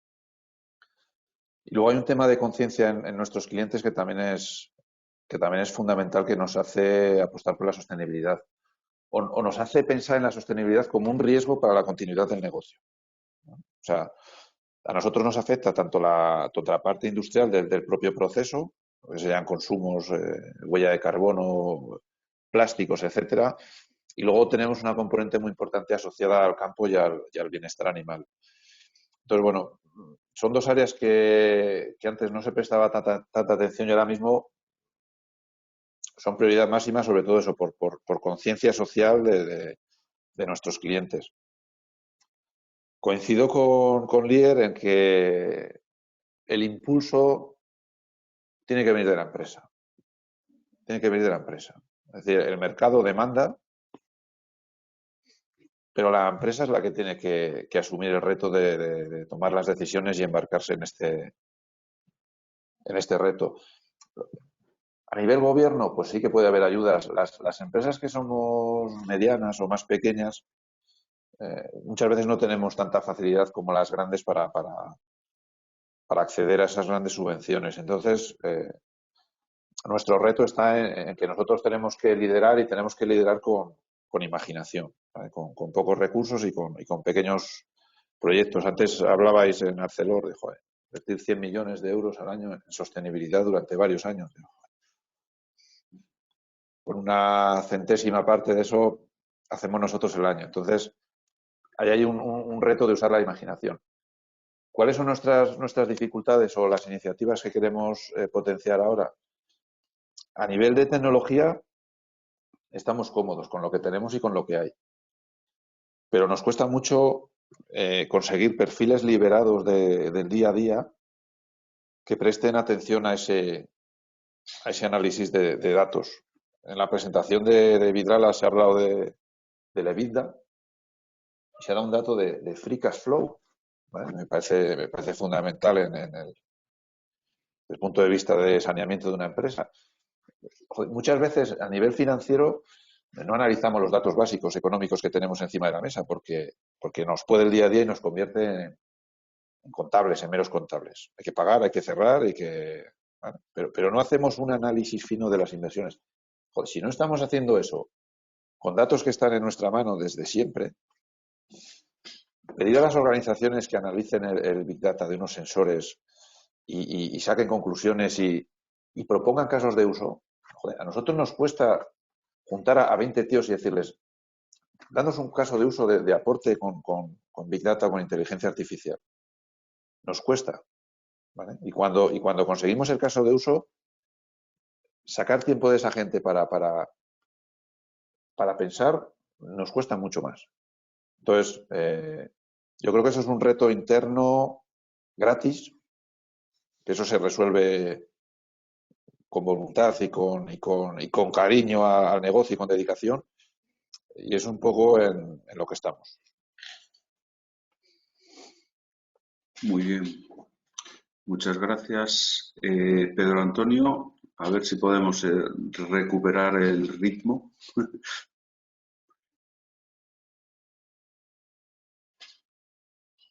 Y luego hay un tema de conciencia en nuestros clientes que también es fundamental, que nos hace apostar por la sostenibilidad o nos hace pensar en la sostenibilidad como un riesgo para la continuidad del negocio, ¿no? O sea, a nosotros nos afecta tanto la parte industrial del propio proceso, que sean consumos, huella de carbono, plásticos, etcétera, y luego tenemos una componente muy importante asociada al campo y al bienestar animal. Entonces, bueno, son dos áreas que antes no se prestaba tanta atención y ahora mismo son prioridad máxima, sobre todo eso, por conciencia social de nuestros clientes. Coincido con Lier en que el impulso tiene que venir de la empresa. Tiene que venir de la empresa. Es decir, el mercado demanda, pero la empresa es la que tiene que asumir el reto de tomar las decisiones y embarcarse en este reto. A nivel gobierno, pues sí que puede haber ayudas. Las empresas que somos medianas o más pequeñas, muchas veces no tenemos tanta facilidad como las grandes para acceder a esas grandes subvenciones. Entonces, nuestro reto está en que nosotros tenemos que liderar y tenemos que liderar con imaginación, ¿vale? Con pocos recursos y con pequeños proyectos. Antes hablabais en Arcelor de invertir 100 millones de euros al año en sostenibilidad durante varios años. Por una centésima parte de eso hacemos nosotros el año. Entonces, ahí hay un reto de usar la imaginación. ¿Cuáles son nuestras dificultades o las iniciativas que queremos potenciar ahora? A nivel de tecnología, estamos cómodos con lo que tenemos y con lo que hay. Pero nos cuesta mucho conseguir perfiles liberados del día a día que presten atención a ese análisis de datos. En la presentación de Vidrala se ha hablado del EBITDA y se ha dado un dato de free cash flow, ¿vale? Me parece fundamental desde el punto de vista de saneamiento de una empresa. Muchas veces a nivel financiero no analizamos los datos básicos económicos que tenemos encima de la mesa porque nos puede el día a día y nos convierte en contables, en meros contables. Hay que pagar, hay que cerrar, ¿vale? Pero no hacemos un análisis fino de las inversiones. Joder, si no estamos haciendo eso con datos que están en nuestra mano desde siempre, pedir a las organizaciones que analicen el Big Data de unos sensores y saquen conclusiones y propongan casos de uso, joder, a nosotros nos cuesta juntar a 20 tíos y decirles, danos un caso de uso de aporte con Big Data o con inteligencia artificial. Nos cuesta, ¿vale? Y cuando conseguimos el caso de uso, sacar tiempo de esa gente para pensar nos cuesta mucho más. Entonces, yo creo que eso es un reto interno gratis, que eso se resuelve con voluntad y con cariño al negocio y con dedicación, y es un poco en lo que estamos. Muy bien. Muchas gracias, Pedro Antonio. A ver si podemos recuperar el ritmo.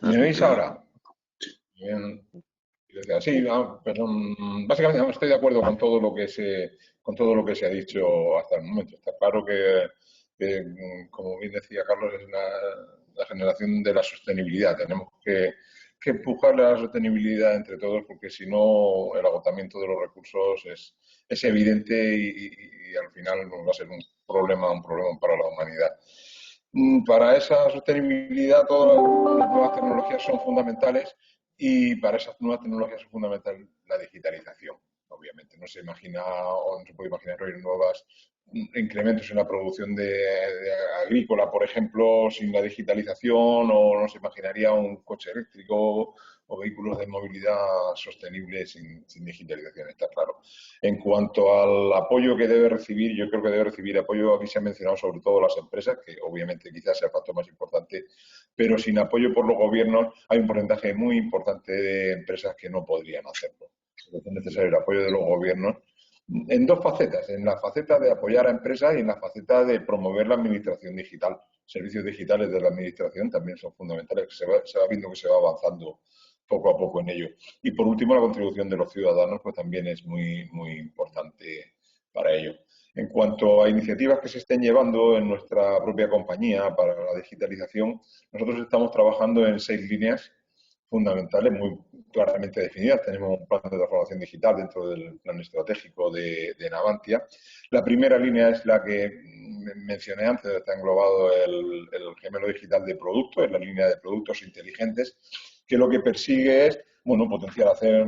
¿Me oís ahora? Bien. Sí, perdón. Básicamente estoy de acuerdo con todo lo que se ha dicho hasta el momento. Está claro que, como bien decía Carlos, es la generación de la sostenibilidad. Tenemos que empujar la sostenibilidad entre todos, porque si no el agotamiento de los recursos es evidente y al final va a ser un problema para la humanidad. Para esa sostenibilidad todas las nuevas tecnologías son fundamentales. Y para esas nuevas tecnologías es fundamental la digitalización, obviamente. No se imagina o no se puede imaginar hoy nuevos incrementos en la producción de agrícola, por ejemplo, sin la digitalización, o no se imaginaría un coche eléctrico o vehículos de movilidad sostenible sin digitalización, está claro. En cuanto al apoyo que debe recibir, yo creo que debe recibir apoyo, aquí se han mencionado sobre todo las empresas, que obviamente quizás sea el factor más importante, pero sin apoyo por los gobiernos hay un porcentaje muy importante de empresas que no podrían hacerlo. Es necesario el apoyo de los gobiernos en dos facetas, en la faceta de apoyar a empresas y en la faceta de promover la administración digital. Servicios digitales de la administración también son fundamentales, se va viendo que se va avanzando poco a poco en ello. Y por último, la contribución de los ciudadanos pues también es muy, muy importante para ello. En cuanto a iniciativas que se estén llevando en nuestra propia compañía para la digitalización, nosotros estamos trabajando en 6 líneas fundamentales muy claramente definidas. Tenemos un plan de transformación digital dentro del plan estratégico de Navantia. La primera línea es la que mencioné antes, está englobado el gemelo digital de productos, es la línea de productos inteligentes, que lo que persigue es, bueno, potenciar hacer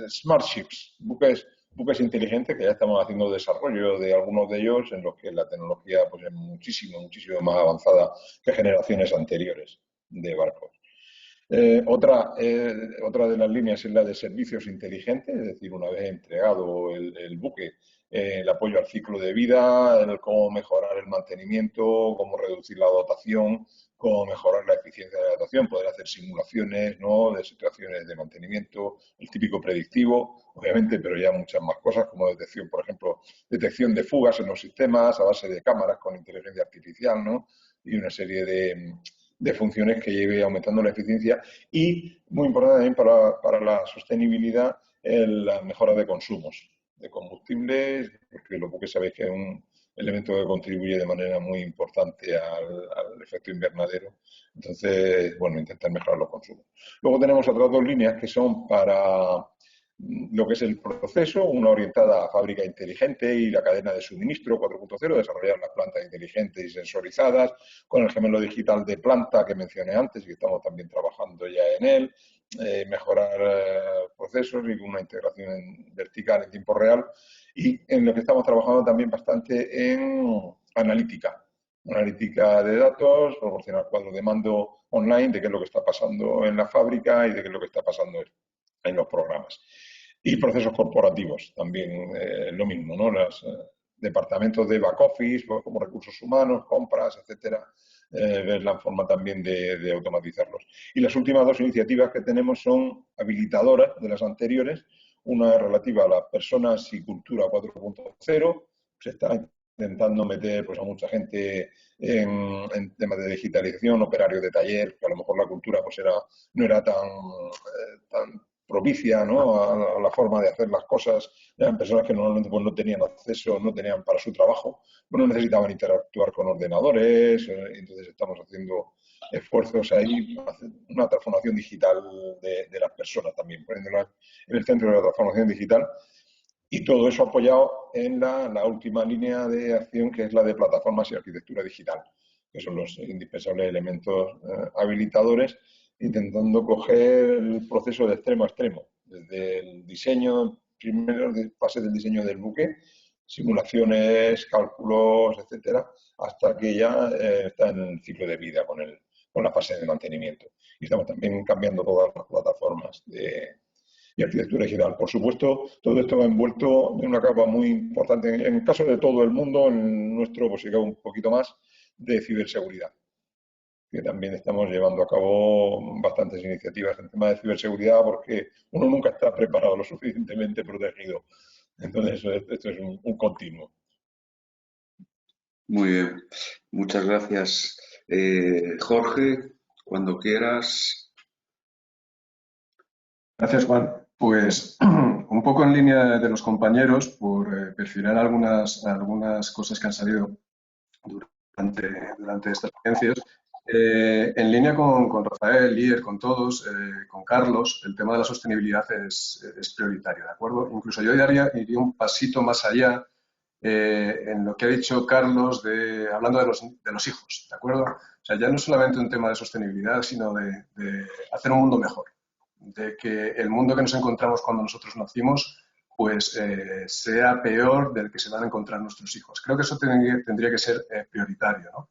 smart ships, buques inteligentes, que ya estamos haciendo desarrollo de algunos de ellos, en los que la tecnología pues, es muchísimo más avanzada que generaciones anteriores de barcos. Otra de las líneas es la de servicios inteligentes, es decir, una vez entregado el buque, el apoyo al ciclo de vida, el cómo mejorar el mantenimiento, cómo reducir la dotación, cómo mejorar la eficiencia de la dotación, poder hacer simulaciones, ¿no?, de situaciones de mantenimiento, el típico predictivo, obviamente, pero ya muchas más cosas, como detección, por ejemplo, detección de fugas en los sistemas a base de cámaras con inteligencia artificial, ¿no?, y una serie de funciones que lleve aumentando la eficiencia y, muy importante también para la sostenibilidad, la mejora de consumos de combustibles, porque lo que sabéis que es un elemento que contribuye de manera muy importante al efecto invernadero. Entonces, bueno, intentar mejorar los consumos. Luego tenemos otras dos líneas que son para lo que es el proceso, una orientada a fábrica inteligente y la cadena de suministro 4.0, desarrollar las plantas inteligentes y sensorizadas, con el gemelo digital de planta que mencioné antes y que estamos también trabajando ya en él, mejorar procesos y una integración vertical en tiempo real, y en lo que estamos trabajando también bastante en analítica de datos, proporcionar cuadros de mando online de qué es lo que está pasando en la fábrica y de qué es lo que está pasando en los programas. Y procesos corporativos, también lo mismo, ¿no? Los departamentos de back office, pues, como recursos humanos, compras, etcétera, ver la forma también de automatizarlos. Y las últimas dos iniciativas que tenemos son habilitadoras de las anteriores, una relativa a las personas y cultura 4.0, se está intentando meter pues, a mucha gente en temas de digitalización, operarios de taller, que a lo mejor la cultura pues, no era tan propicia, ¿no?, a la forma de hacer las cosas. Eran personas que normalmente pues, no tenían acceso, no tenían para su trabajo, no necesitaban interactuar con ordenadores, entonces estamos haciendo esfuerzos ahí, una transformación digital de las personas también, poniéndolas en el centro de la transformación digital. Y todo eso apoyado en la última línea de acción, que es la de plataformas y arquitectura digital, que son los indispensables elementos habilitadores, intentando coger el proceso de extremo a extremo, desde el diseño, primero fase del diseño del buque, simulaciones, cálculos, etcétera, hasta que ya está en el ciclo de vida con la fase de mantenimiento. Y estamos también cambiando todas las plataformas y arquitectura digital. Por supuesto, todo esto va envuelto en una capa muy importante, en el caso de todo el mundo, en nuestro, pues llega un poquito más, de ciberseguridad, que también estamos llevando a cabo bastantes iniciativas en tema de ciberseguridad, porque uno nunca está preparado lo suficientemente protegido. Entonces, esto es un continuo. Muy bien, muchas gracias. Jorge, cuando quieras. Gracias, Juan. Pues un poco en línea de los compañeros, por perfilar algunas cosas que han salido durante estas ponencias. En línea con Rafael, Lier, con todos, con Carlos, el tema de la sostenibilidad es prioritario, ¿de acuerdo? Incluso yo iría un pasito más allá en lo que ha dicho Carlos, hablando de los hijos, ¿de acuerdo? O sea, ya no es solamente un tema de sostenibilidad, sino de hacer un mundo mejor, de que el mundo que nos encontramos cuando nosotros nacimos pues sea peor del que se van a encontrar nuestros hijos. Creo que eso tendría que ser prioritario, ¿no?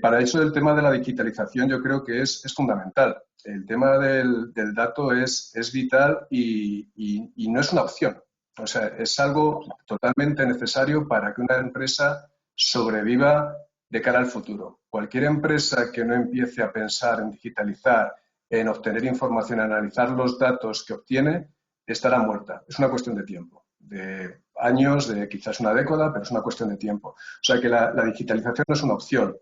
Para eso el tema de la digitalización yo creo que es fundamental. El tema del dato es vital y no es una opción. O sea, es algo totalmente necesario para que una empresa sobreviva de cara al futuro. Cualquier empresa que no empiece a pensar en digitalizar, en obtener información, en analizar los datos que obtiene, estará muerta. Es una cuestión de tiempo, de años, de quizás una década, pero es una cuestión de tiempo. O sea que la digitalización no es una opción.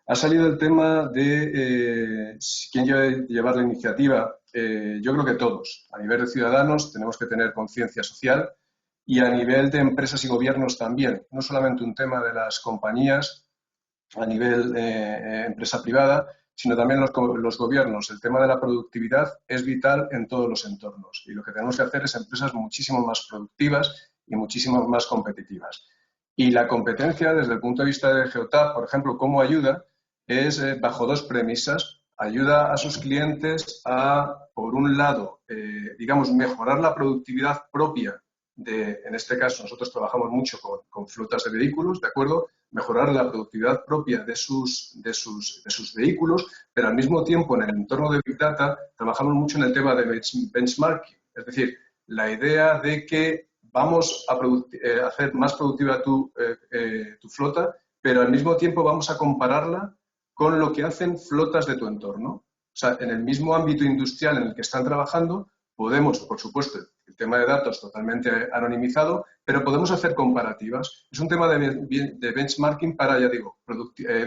Ha salido el tema de quién debe llevar la iniciativa. Yo creo que todos, a nivel de ciudadanos, tenemos que tener conciencia social y a nivel de empresas y gobiernos también. No solamente un tema de las compañías a nivel empresa privada, sino también los gobiernos. El tema de la productividad es vital en todos los entornos y lo que tenemos que hacer es empresas muchísimo más productivas y muchísimo más competitivas. Y la competencia, desde el punto de vista de Geotab, por ejemplo, cómo ayuda, es bajo dos premisas. Ayuda a sus clientes a, por un lado, digamos, mejorar la productividad propia en este caso, nosotros trabajamos mucho con flotas de vehículos, ¿de acuerdo? Mejorar la productividad propia de sus vehículos, pero al mismo tiempo en el entorno de Big Data trabajamos mucho en el tema de benchmarking, es decir, la idea de que vamos a hacer más productiva tu flota, pero al mismo tiempo vamos a compararla con lo que hacen flotas de tu entorno. O sea, en el mismo ámbito industrial en el que están trabajando, podemos, por supuesto, el tema de datos totalmente anonimizado, pero podemos hacer comparativas. Es un tema de benchmarking para, ya digo,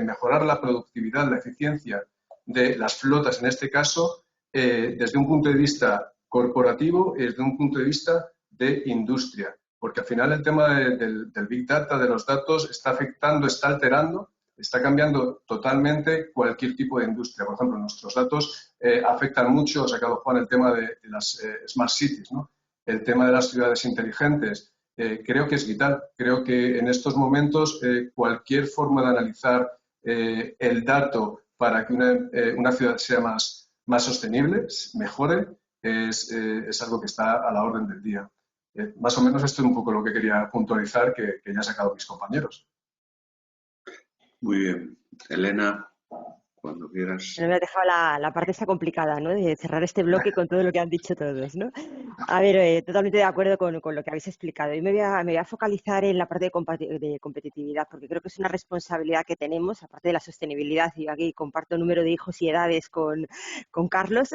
mejorar la productividad, la eficiencia de las flotas, en este caso, desde un punto de vista corporativo y desde un punto de vista de industria. Porque al final el tema del Big Data, de los datos, está afectando, está alterando, está cambiando totalmente cualquier tipo de industria. Por ejemplo, nuestros datos afectan mucho, ha sacado Juan el tema de las Smart Cities, ¿no? El tema de las ciudades inteligentes. Creo que es vital. Creo que en estos momentos cualquier forma de analizar el dato para que una ciudad sea más sostenible, mejore, es algo que está a la orden del día. Más o menos esto es un poco lo que quería puntualizar que ya han sacado mis compañeros. Muy bien. Elena, cuando quieras. Me ha dejado la parte esa complicada, ¿no? De cerrar este bloque con todo lo que han dicho todos, ¿no? A ver, totalmente de acuerdo con lo que habéis explicado. Y me voy a focalizar en la parte de competitividad, porque creo que es una responsabilidad que tenemos, aparte de la sostenibilidad. Y aquí comparto número de hijos y edades con Carlos,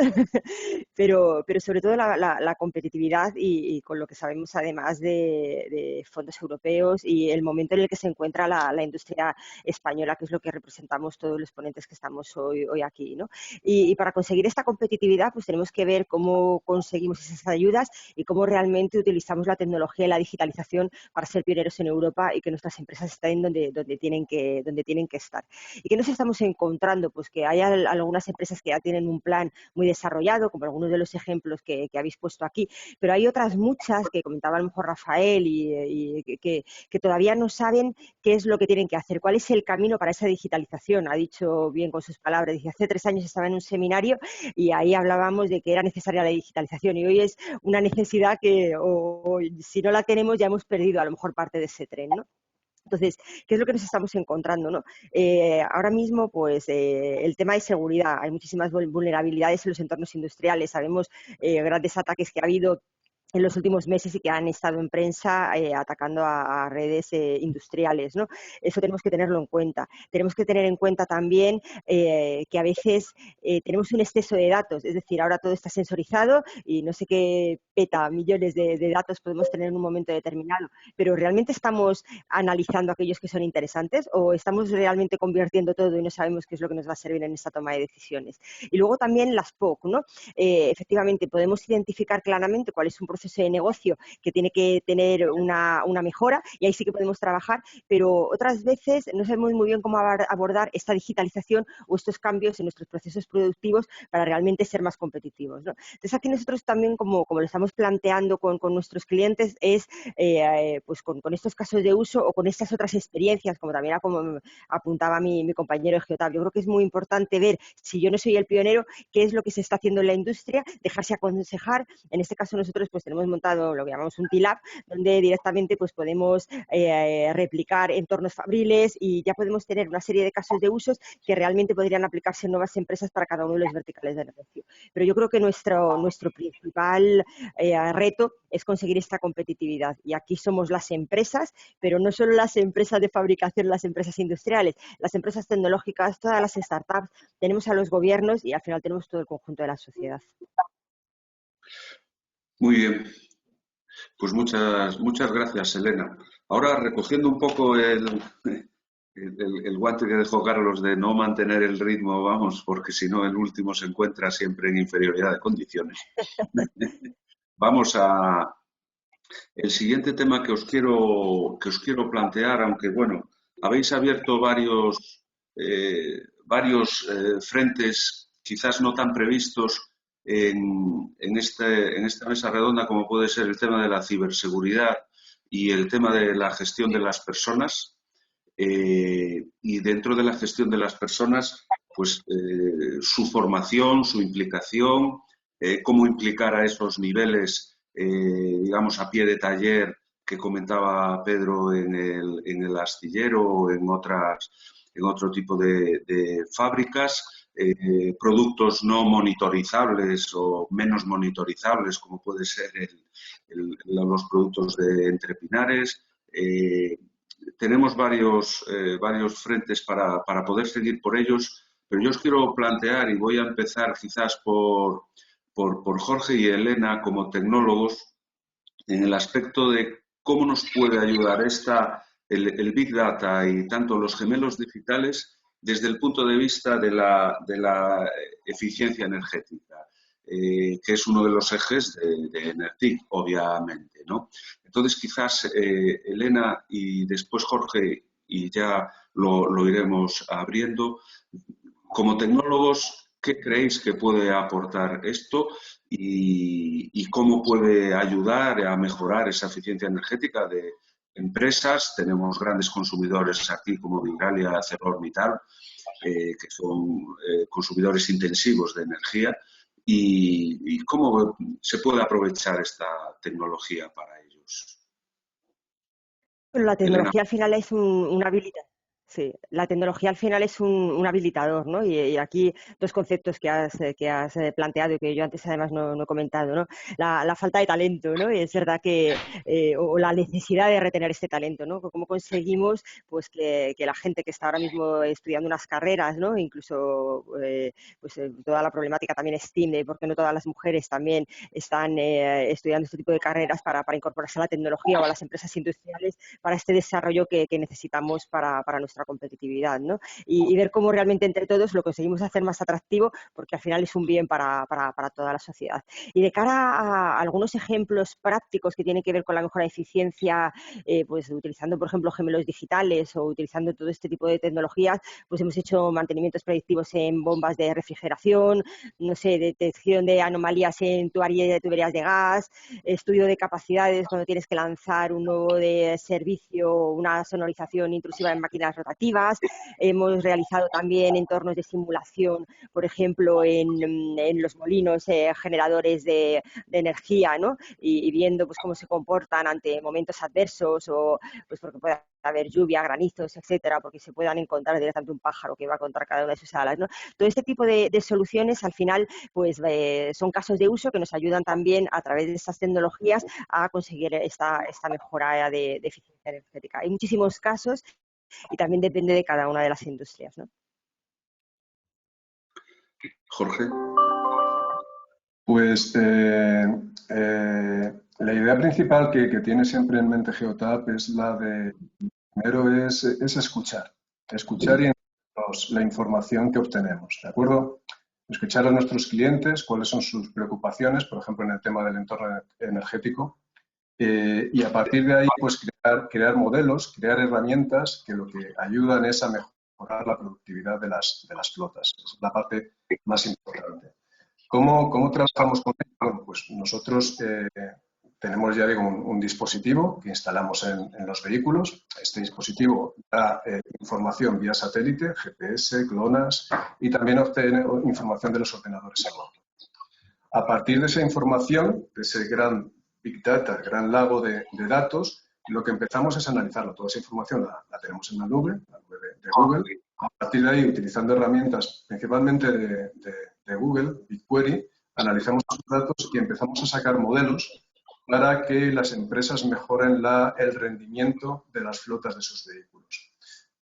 pero sobre todo la competitividad y con lo que sabemos además de fondos europeos y el momento en el que se encuentra la industria española, que es lo que representamos todos los ponentes que estamos estamos hoy aquí, ¿no? Y para conseguir esta competitividad, pues tenemos que ver cómo conseguimos esas ayudas y cómo realmente utilizamos la tecnología y la digitalización para ser pioneros en Europa y que nuestras empresas estén donde tienen que estar. ¿Y qué nos estamos encontrando? Pues que hay algunas empresas que ya tienen un plan muy desarrollado, como algunos de los ejemplos que habéis puesto aquí, pero hay otras muchas que comentaba a lo mejor Rafael y que todavía no saben qué es lo que tienen que hacer, cuál es el camino para esa digitalización. Ha dicho bien con sus palabras, dice, hace 3 años estaba en un seminario y ahí hablábamos de que era necesaria la digitalización y hoy es una necesidad que o si no la tenemos ya hemos perdido a lo mejor parte de ese tren, ¿no? Entonces, ¿qué es lo que nos estamos encontrando, ¿no? Ahora mismo, pues, el tema de seguridad. Hay muchísimas vulnerabilidades en los entornos industriales. Sabemos grandes ataques que ha habido en los últimos meses y que han estado en prensa atacando a redes industriales, ¿no? Eso tenemos que tenerlo en cuenta. Tenemos que tener en cuenta también que a veces tenemos un exceso de datos, es decir, ahora todo está sensorizado y no sé qué millones de datos podemos tener en un momento determinado, pero ¿realmente estamos analizando aquellos que son interesantes o estamos realmente convirtiendo todo y no sabemos qué es lo que nos va a servir en esta toma de decisiones? Y luego también las POC, ¿no? Efectivamente, podemos identificar claramente cuál es un proceso de negocio que tiene que tener una mejora y ahí sí que podemos trabajar, pero otras veces no sabemos muy bien cómo abordar esta digitalización o estos cambios en nuestros procesos productivos para realmente ser más competitivos, ¿no? Entonces, aquí nosotros también, como lo estamos planteando con nuestros clientes, es pues con estos casos de uso o con estas otras experiencias, como también apuntaba mi compañero Geotab. Yo creo que es muy importante ver, si yo no soy el pionero, qué es lo que se está haciendo en la industria, dejarse aconsejar. En este caso nosotros pues tenemos montado lo que llamamos un TILAB, donde directamente pues podemos replicar entornos fabriles y ya podemos tener una serie de casos de usos que realmente podrían aplicarse en nuevas empresas para cada uno de los verticales de negocio. Pero yo creo que nuestro principal reto es conseguir esta competitividad y aquí somos las empresas, pero no solo las empresas de fabricación, las empresas industriales, las empresas tecnológicas, todas las startups, tenemos a los gobiernos y al final tenemos todo el conjunto de la sociedad. Muy bien, pues muchas gracias, Elena. Ahora, recogiendo un poco el guante que dejó Carlos de no mantener el ritmo, vamos, porque si no el último se encuentra siempre en inferioridad de condiciones. Vamos a el siguiente tema que os quiero plantear, aunque bueno, habéis abierto varios frentes, quizás no tan previstos en esta mesa redonda, como puede ser el tema de la ciberseguridad y el tema de la gestión de las personas. Y dentro de la gestión de las personas, pues su formación, su implicación, cómo implicar a esos niveles, digamos, a pie de taller que comentaba Pedro en el astillero o en otro tipo de fábricas, productos no monitorizables o menos monitorizables, como puede ser los productos de Entrepinares. Tenemos varios frentes para poder seguir por ellos, pero yo os quiero plantear, y voy a empezar quizás por Jorge y Elena como tecnólogos, en el aspecto de cómo nos puede ayudar el Big Data y tanto los gemelos digitales desde el punto de vista de la eficiencia energética, que es uno de los ejes de Enertic, obviamente, ¿no? Entonces, quizás Elena y después Jorge, y ya lo iremos abriendo. Como tecnólogos, ¿qué creéis que puede aportar esto y cómo puede ayudar a mejorar esa eficiencia energética de empresas? Tenemos grandes consumidores aquí como Vidralia, ArcelorMittal, que son consumidores intensivos de energía. ¿Y cómo se puede aprovechar esta tecnología para ellos? Bueno, la Elena. tecnología al final es un habilitador. Sí, la tecnología al final es un habilitador, ¿no? Y aquí dos conceptos que has planteado y que yo antes además no he comentado, ¿no? La falta de talento, ¿no? Y es verdad que, o la necesidad de retener este talento, ¿no? ¿Cómo conseguimos pues que la gente que está ahora mismo estudiando unas carreras, ¿no? Incluso toda la problemática también STEAM, de por qué no todas las mujeres también están estudiando este tipo de carreras para incorporarse a la tecnología o a las empresas industriales para este desarrollo que necesitamos para nuestra nuestra competitividad, ¿no? Y ver cómo realmente entre todos lo conseguimos hacer más atractivo, porque al final es un bien para toda la sociedad. Y de cara a algunos ejemplos prácticos que tienen que ver con la mejora de eficiencia, pues utilizando, por ejemplo, gemelos digitales o utilizando todo este tipo de tecnologías, pues hemos hecho mantenimientos predictivos en bombas de refrigeración, no sé, detección de anomalías en tuberías de gas, estudio de capacidades cuando tienes que lanzar un nuevo de servicio, una sonorización intrusiva en máquinas rotativas. Hemos realizado también entornos de simulación, por ejemplo, en los molinos generadores de energía, ¿no? Y viendo pues cómo se comportan ante momentos adversos o pues porque puede haber lluvia, granizos, etcétera, porque se puedan encontrar directamente un pájaro que va contra cada una de sus alas, ¿no? Todo este tipo de soluciones al final pues son casos de uso que nos ayudan también a través de estas tecnologías a conseguir esta mejora de eficiencia energética. Hay muchísimos casos y también depende de cada una de las industrias, ¿no? Jorge. Pues la idea principal que tiene siempre en mente Geotab es la de, primero es escuchar y la información que obtenemos, ¿de acuerdo? Escuchar a nuestros clientes, cuáles son sus preocupaciones, por ejemplo, en el tema del entorno energético, y a partir de ahí, pues crear modelos, crear herramientas que lo que ayudan es a mejorar la productividad de las flotas. Esa es la parte más importante. ¿Cómo trabajamos con ello? Bueno, pues nosotros tenemos, ya digo, un dispositivo que instalamos en los vehículos. Este dispositivo da información vía satélite, GPS, GLONASS, y también obtiene información de los ordenadores a bordo. A partir de esa información, de ese gran Big Data, gran lago de datos, lo que empezamos es analizarlo. Toda esa información la tenemos en la nube de Google. A partir de ahí, utilizando herramientas principalmente de Google, BigQuery, analizamos los datos y empezamos a sacar modelos para que las empresas mejoren el rendimiento de las flotas de sus vehículos.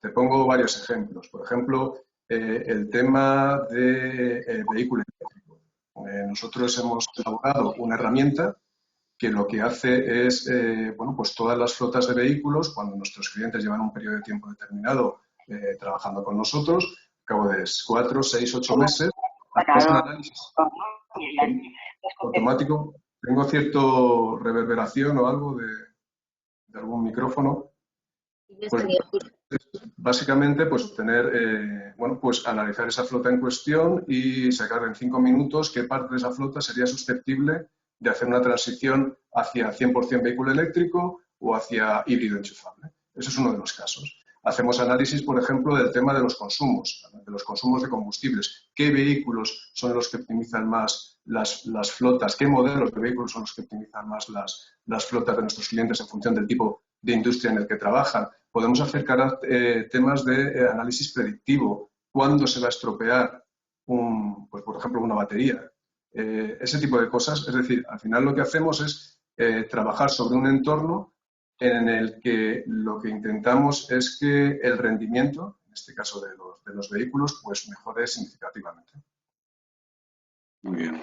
Te pongo varios ejemplos. Por ejemplo, el tema de vehículo eléctrico. Nosotros hemos elaborado una herramienta que lo que hace es, bueno, pues todas las flotas de vehículos, cuando nuestros clientes llevan un periodo de tiempo determinado trabajando con nosotros, al cabo de 4, 6, 8 meses, hacemos un análisis automático. Tengo cierto reverberación o algo de algún micrófono. Pues, básicamente, pues tener, bueno, pues analizar esa flota en cuestión y sacar en 5 minutos qué parte de esa flota sería susceptible de hacer una transición hacia 100% vehículo eléctrico o hacia híbrido enchufable. Ese es uno de los casos. Hacemos análisis, por ejemplo, del tema de los consumos de combustibles. ¿Qué vehículos son los que optimizan más las flotas? ¿Qué modelos de vehículos son los que optimizan más las flotas de nuestros clientes en función del tipo de industria en el que trabajan? Podemos hacer temas de análisis predictivo. ¿Cuándo se va a estropear, pues, por ejemplo, una batería? Ese tipo de cosas. Es decir, al final lo que hacemos es trabajar sobre un entorno en el que lo que intentamos es que el rendimiento, en este caso de los vehículos, pues mejore significativamente. Muy bien,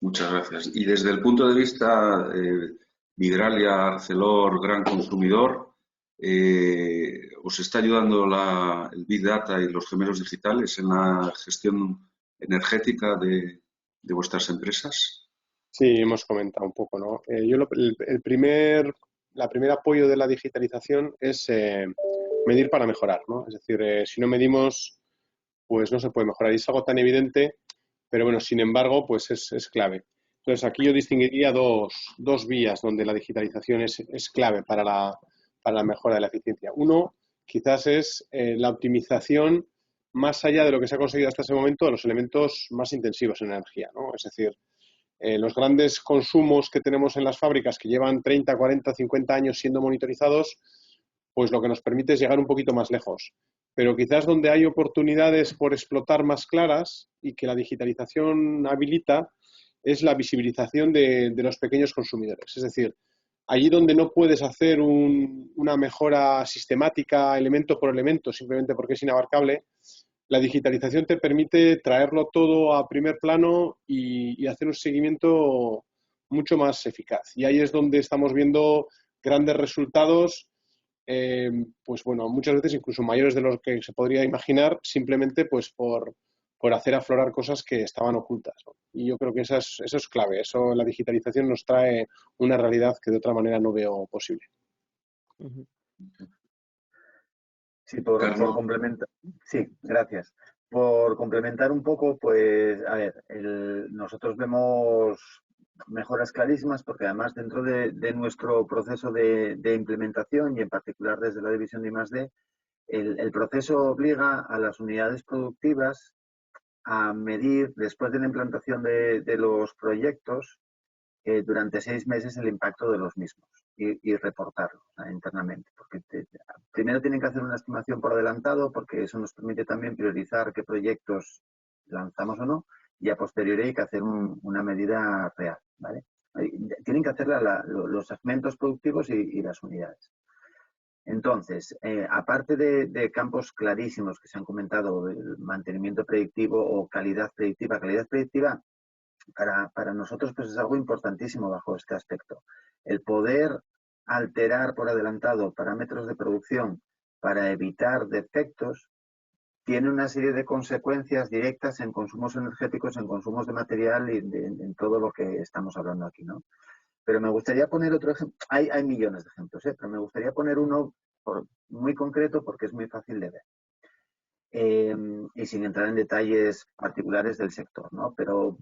muchas gracias. Y desde el punto de vista Vidralia, Arcelor, gran consumidor, ¿os está ayudando el Big Data y los gemelos digitales en la gestión energética de vuestras empresas? Sí, hemos comentado un poco, ¿no? El primer apoyo de la digitalización es medir para mejorar, ¿no? Es decir, si no medimos, pues no se puede mejorar. Y es algo tan evidente, pero bueno, sin embargo, pues es clave. Entonces, aquí yo distinguiría dos vías donde la digitalización es clave para la mejora de la eficiencia. Uno, quizás es la optimización más allá de lo que se ha conseguido hasta ese momento de los elementos más intensivos en energía, ¿no? Es decir, los grandes consumos que tenemos en las fábricas que llevan 30, 40, 50 años siendo monitorizados, pues lo que nos permite es llegar un poquito más lejos. Pero quizás donde hay oportunidades por explotar más claras y que la digitalización habilita es la visibilización de los pequeños consumidores. Es decir, allí donde no puedes hacer una mejora sistemática, elemento por elemento, simplemente porque es inabarcable, la digitalización te permite traerlo todo a primer plano y hacer un seguimiento mucho más eficaz. Y ahí es donde estamos viendo grandes resultados pues bueno, muchas veces incluso mayores de los que se podría imaginar, simplemente pues por hacer aflorar cosas que estaban ocultas, ¿no? Y yo creo que eso es clave. Eso, la digitalización nos trae una realidad que de otra manera no veo posible. Sí, por complementar. Sí, gracias. Por complementar un poco, pues, a ver, nosotros vemos mejoras clarísimas porque además dentro de nuestro proceso de implementación y en particular desde la división de I+D, el proceso obliga a las unidades productivas a medir, después de la implantación de los proyectos, durante 6 meses el impacto de los mismos y reportarlo, o sea, internamente. Porque primero tienen que hacer una estimación por adelantado, porque eso nos permite también priorizar qué proyectos lanzamos o no, y a posteriori hay que hacer una medida real, ¿vale? Tienen que hacer los segmentos productivos y las unidades. Entonces, aparte de campos clarísimos que se han comentado, el mantenimiento predictivo o calidad predictiva para nosotros pues es algo importantísimo bajo este aspecto. El poder alterar por adelantado parámetros de producción para evitar defectos tiene una serie de consecuencias directas en consumos energéticos, en consumos de material y en todo lo que estamos hablando aquí, ¿no? Pero me gustaría poner otro ejemplo. Hay millones de ejemplos, pero me gustaría poner uno muy concreto porque es muy fácil de ver. Y sin entrar en detalles particulares del sector, ¿no? Pero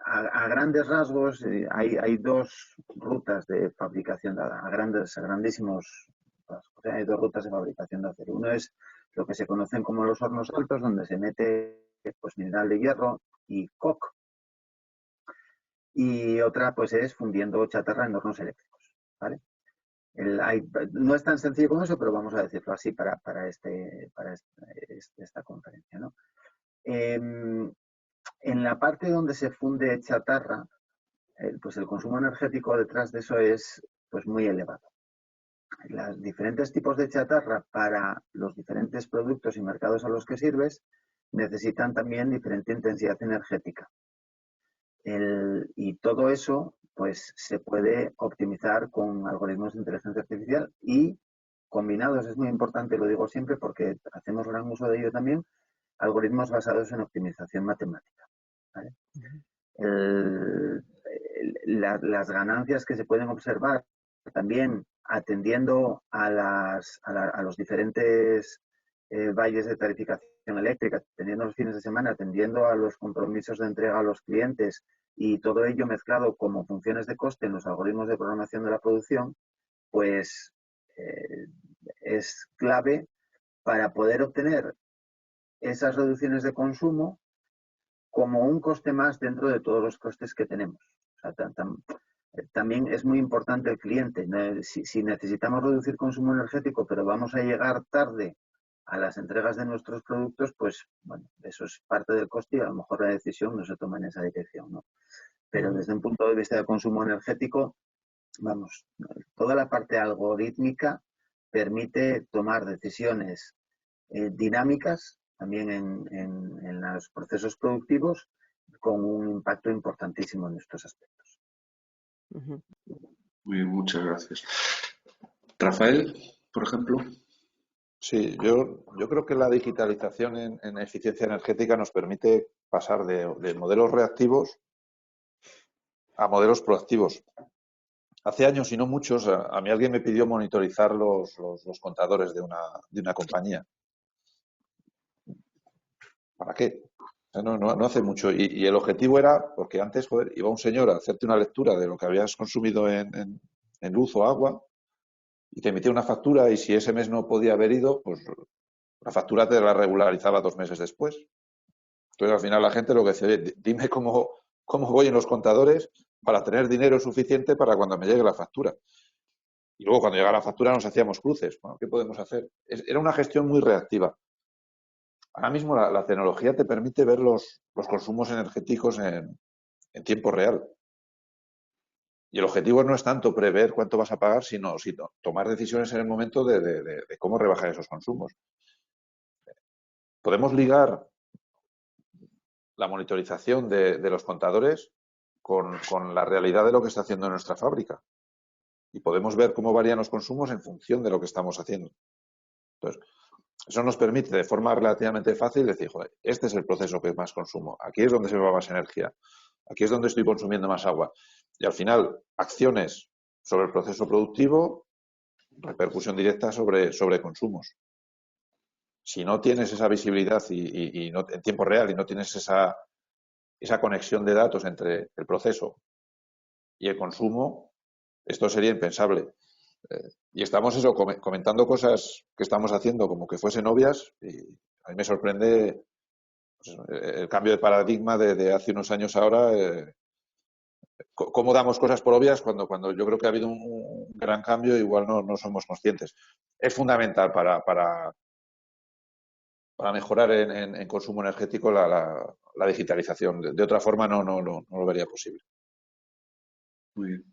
a grandes rasgos hay 2 rutas de fabricación, grandísimos rasgos. Hay 2 rutas de fabricación de acero. Uno es lo que se conocen como los hornos altos, donde se mete pues, mineral de hierro y coque. Y otra pues es fundiendo chatarra en hornos eléctricos, ¿vale? No es tan sencillo como eso, pero vamos a decirlo así para esta conferencia, ¿no? En la parte donde se funde chatarra, pues el consumo energético detrás de eso es pues muy elevado. Los diferentes tipos de chatarra para los diferentes productos y mercados a los que sirves necesitan también diferente intensidad energética. Y todo eso pues se puede optimizar con algoritmos de inteligencia artificial y combinados, es muy importante, lo digo siempre porque hacemos gran uso de ello también, algoritmos basados en optimización matemática, ¿vale? Las ganancias que se pueden observar también atendiendo a los diferentes valles de tarificación eléctrica, atendiendo los fines de semana, atendiendo a los compromisos de entrega a los clientes y todo ello mezclado como funciones de coste en los algoritmos de programación de la producción, pues es clave para poder obtener esas reducciones de consumo como un coste más dentro de todos los costes que tenemos. O sea, también es muy importante el cliente. Si necesitamos reducir consumo energético, pero vamos a llegar tarde a las entregas de nuestros productos, pues bueno, eso es parte del coste y a lo mejor la decisión no se toma en esa dirección, ¿no? Pero desde un punto de vista de consumo energético, vamos, toda la parte algorítmica permite tomar decisiones dinámicas también en los procesos productivos con un impacto importantísimo en estos aspectos. Muy bien, muchas gracias. Rafael, por ejemplo. Sí, yo creo que la digitalización en eficiencia energética nos permite pasar de modelos reactivos a modelos proactivos. Hace años y no muchos, a mí alguien me pidió monitorizar los contadores de una compañía. ¿Para qué? No hace mucho. Y el objetivo era, porque antes, joder, iba un señor a hacerte una lectura de lo que habías consumido en luz o agua y te emitía una factura y si ese mes no podía haber ido, pues la factura te la regularizaba 2 meses después. Entonces, al final la gente lo que dice, oye, dime cómo voy en los contadores para tener dinero suficiente para cuando me llegue la factura. Y luego cuando llega la factura nos hacíamos cruces. Bueno, ¿qué podemos hacer? Era una gestión muy reactiva. Ahora mismo la tecnología te permite ver los consumos energéticos en tiempo real. Y el objetivo no es tanto prever cuánto vas a pagar, sino tomar decisiones en el momento de cómo rebajar esos consumos. Podemos ligar la monitorización de los contadores con la realidad de lo que está haciendo nuestra fábrica. y podemos ver cómo varían los consumos en función de lo que estamos haciendo. Entonces, eso nos permite de forma relativamente fácil decir, joder, este es el proceso que más consumo, aquí es donde se va más energía, aquí es donde estoy consumiendo más agua. Y al final, acciones sobre el proceso productivo, repercusión directa sobre consumos. Si no tienes esa visibilidad y no, en tiempo real y no tienes esa conexión de datos entre el proceso y el consumo, esto sería impensable. Y estamos comentando cosas que estamos haciendo como que fuesen obvias y a mí me sorprende pues, el cambio de paradigma de hace unos años ahora. Cómo damos cosas por obvias cuando yo creo que ha habido un gran cambio, igual no somos conscientes. Es fundamental para mejorar en consumo energético la digitalización. De otra forma no lo vería posible. Muy bien.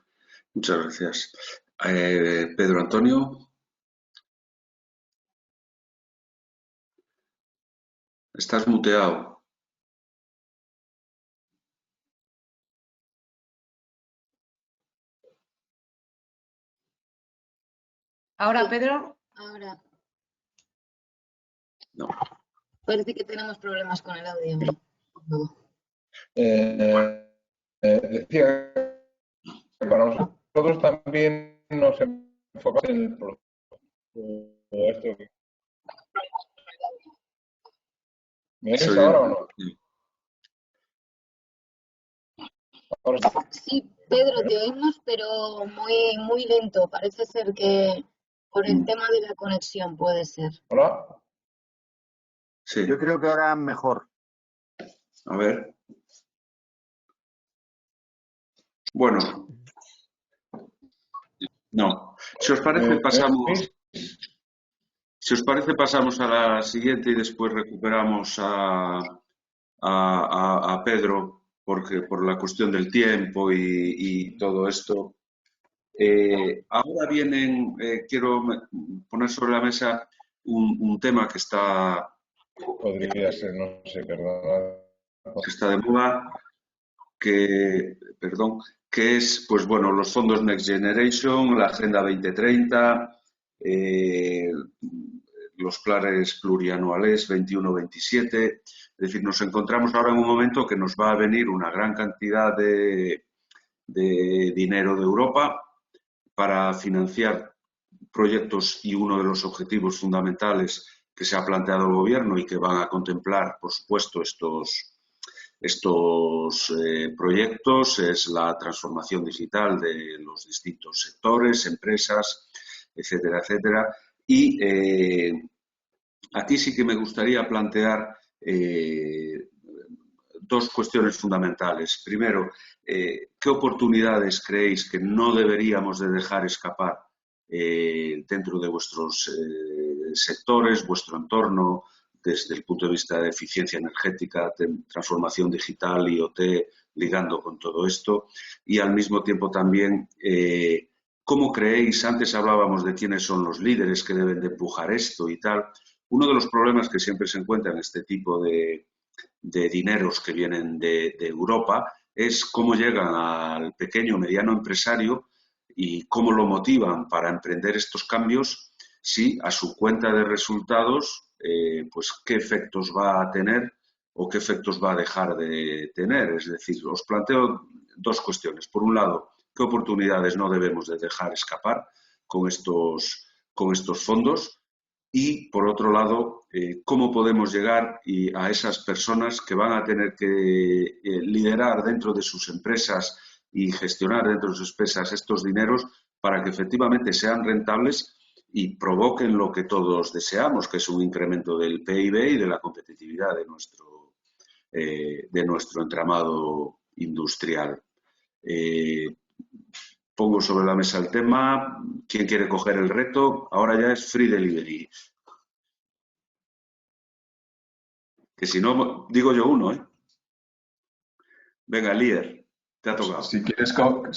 Muchas gracias. Pedro Antonio. Estás muteado. Ahora, Pedro. Ahora. No. Parece que tenemos problemas con el audio. Decía que para nosotros también nos enfocamos en el producto. ¿Me oyes ahora o no? Sí, Pedro, te oímos, pero muy lento. Parece ser que por el tema de la conexión puede ser. ¿Hola? Sí. Yo creo que ahora mejor. A ver. Bueno. No. Si os parece, pasamos a la siguiente y después recuperamos a Pedro, porque por la cuestión del tiempo y todo esto. Ahora quiero poner sobre la mesa un tema que está... Podría ser, no sé, perdón. Que está de moda, que es, pues bueno, los fondos Next Generation, la Agenda 2030, los planes plurianuales 21-27. Es decir, nos encontramos ahora en un momento que nos va a venir una gran cantidad de dinero de Europa para financiar proyectos y uno de los objetivos fundamentales que se ha planteado el Gobierno y que van a contemplar, por supuesto, estos proyectos es la transformación digital de los distintos sectores, empresas, etcétera, etcétera. Y aquí sí que me gustaría plantear dos cuestiones fundamentales. Primero, ¿qué oportunidades creéis que no deberíamos de dejar escapar dentro de vuestros sectores, vuestro entorno, desde el punto de vista de eficiencia energética, de transformación digital, IoT, ligando con todo esto? Y al mismo tiempo también, ¿cómo creéis? Antes hablábamos de quiénes son los líderes que deben de empujar esto y tal. Uno de los problemas que siempre se encuentra en este tipo de dineros que vienen de Europa es cómo llegan al pequeño o mediano empresario y cómo lo motivan para emprender estos cambios, si a su cuenta de resultados, pues qué efectos va a tener o qué efectos va a dejar de tener. Es decir, os planteo dos cuestiones. Por un lado, ¿qué oportunidades no debemos de dejar escapar con estos fondos? Y, por otro lado, cómo podemos llegar a esas personas que van a tener que liderar dentro de sus empresas y gestionar dentro de sus empresas estos dineros para que efectivamente sean rentables y provoquen lo que todos deseamos, que es un incremento del PIB y de la competitividad de nuestro entramado industrial. Pongo sobre la mesa el tema. ¿Quién quiere coger el reto? Ahora ya es free delivery. Que si no, digo yo uno, ¿eh? Venga, Lier, te ha tocado. Si quieres, perdón,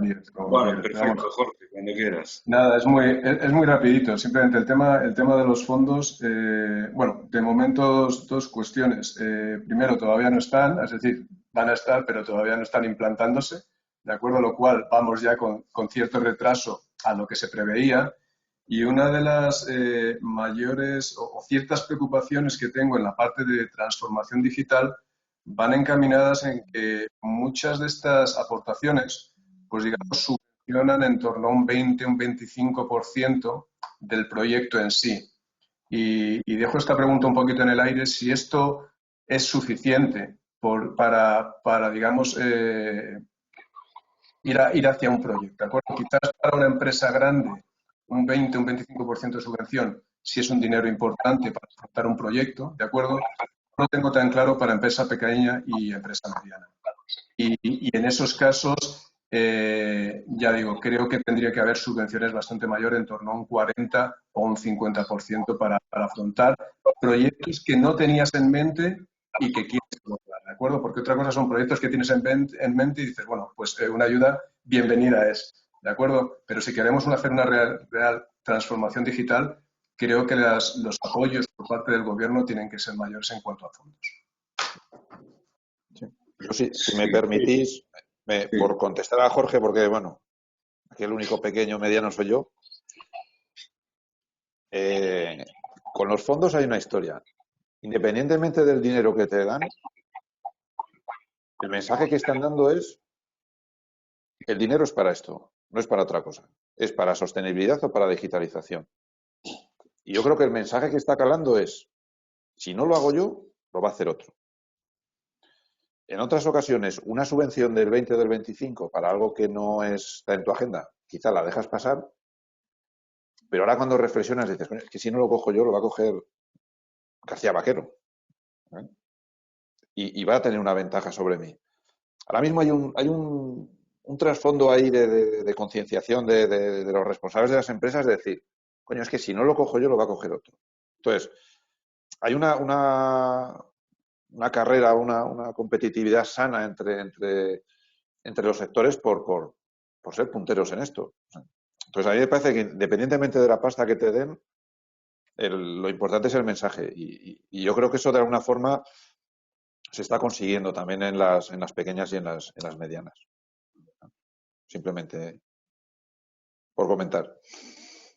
Lier. Bueno, perfecto, Jorge, cuando quieras. Nada, es muy rapidito. Simplemente el tema de los fondos, bueno, de momento dos cuestiones. Primero, todavía no están, es decir, van a estar, pero todavía no están implantándose. ¿de acuerdo? Lo cual vamos ya con cierto retraso a lo que se preveía. Y una de las mayores o ciertas preocupaciones que tengo en la parte de transformación digital van encaminadas en que muchas de estas aportaciones, pues digamos, subvencionan en torno a un 20, un 25% del proyecto en sí. Y dejo esta pregunta un poquito en el aire, si esto es suficiente para digamos, ir hacia un proyecto, ¿de acuerdo? Quizás para una empresa grande un 20, un 25% de subvención, si es un dinero importante para afrontar un proyecto, ¿de acuerdo? No lo tengo tan claro para empresa pequeña y empresa mediana. Y en esos casos, ya digo, creo que tendría que haber subvenciones bastante mayores, en torno a un 40 o un 50% para afrontar proyectos que no tenías en mente y que quieres lograr, ¿de acuerdo? Porque otra cosa son proyectos que tienes en mente y dices, bueno, pues una ayuda bienvenida es, ¿de acuerdo? Pero si queremos hacer una real transformación digital, creo que los apoyos por parte del gobierno tienen que ser mayores en cuanto a fondos. Sí. Yo, si me permitís, por contestar a Jorge, porque, bueno, aquí el único pequeño mediano soy yo. Con los fondos hay una historia. Independientemente del dinero que te dan, el mensaje que están dando es: el dinero es para esto, no es para otra cosa. Es para sostenibilidad o para digitalización. Y yo creo que el mensaje que está calando es: si no lo hago yo, lo va a hacer otro. En otras ocasiones, una subvención del 20 o del 25 para algo que no está en tu agenda, quizá la dejas pasar, pero ahora cuando reflexionas dices, es que si no lo cojo yo, lo va a coger García Vaquero. ¿Eh? Y va a tener una ventaja sobre mí. Ahora mismo hay un trasfondo ahí de concienciación de los responsables de las empresas de decir, coño, es que si no lo cojo yo, lo va a coger otro. Entonces, hay una carrera, una competitividad sana entre los sectores por ser punteros en esto. Entonces, a mí me parece que independientemente de la pasta que te den, lo importante es el mensaje. Y yo creo que eso de alguna forma se está consiguiendo también en las pequeñas y en las medianas. Simplemente por comentar.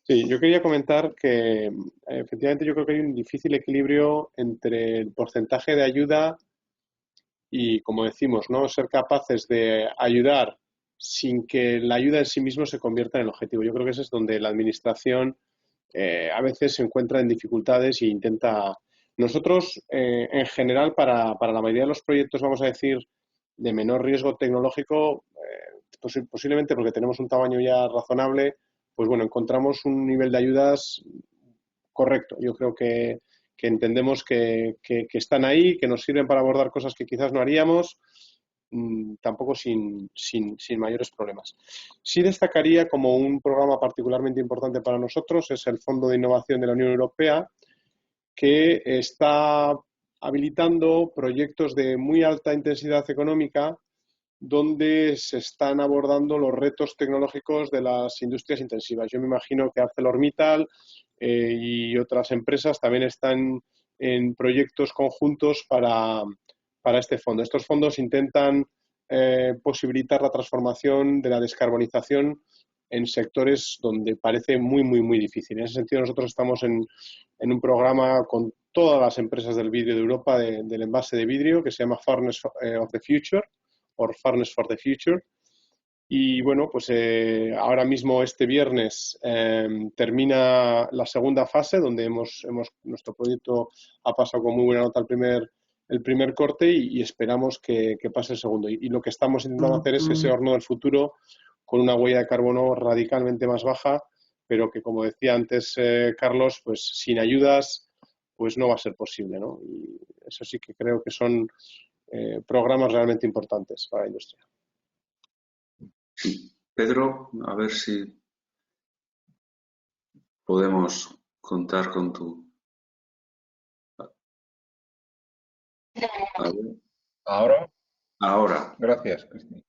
Sí, yo quería comentar que efectivamente yo creo que hay un difícil equilibrio entre el porcentaje de ayuda y, como decimos, ¿no?, ser capaces de ayudar sin que la ayuda en sí mismo se convierta en el objetivo. Yo creo que ese es donde la administración a veces se encuentra en dificultades e intenta. Nosotros, en general, para la mayoría de los proyectos, vamos a decir, de menor riesgo tecnológico, posiblemente porque tenemos un tamaño ya razonable, pues bueno, encontramos un nivel de ayudas correcto. Yo creo que entendemos que están ahí, que nos sirven para abordar cosas que quizás no haríamos, tampoco sin mayores problemas. Sí destacaría como un programa particularmente importante para nosotros, es el Fondo de Innovación de la Unión Europea, que está habilitando proyectos de muy alta intensidad económica donde se están abordando los retos tecnológicos de las industrias intensivas. Yo me imagino que ArcelorMittal y otras empresas también están en proyectos conjuntos para este fondo. Estos fondos intentan posibilitar la transformación de la descarbonización en sectores donde parece muy, muy, muy difícil. En ese sentido, nosotros estamos en un programa con todas las empresas del vidrio de Europa, del envase de vidrio, que se llama Furnace of the Future, o Furnace for the Future. Y bueno, pues ahora mismo este viernes termina la segunda fase, donde nuestro proyecto ha pasado con muy buena nota el primer corte y esperamos que pase el segundo. Y lo que estamos intentando hacer es ese horno del futuro con una huella de carbono radicalmente más baja, pero que, como decía antes Carlos, pues sin ayudas pues no va a ser posible, ¿no? Y eso sí que creo que son programas realmente importantes para la industria. Pedro, a ver si podemos contar con tu... ¿Ahora? Ahora. Gracias, Cristina.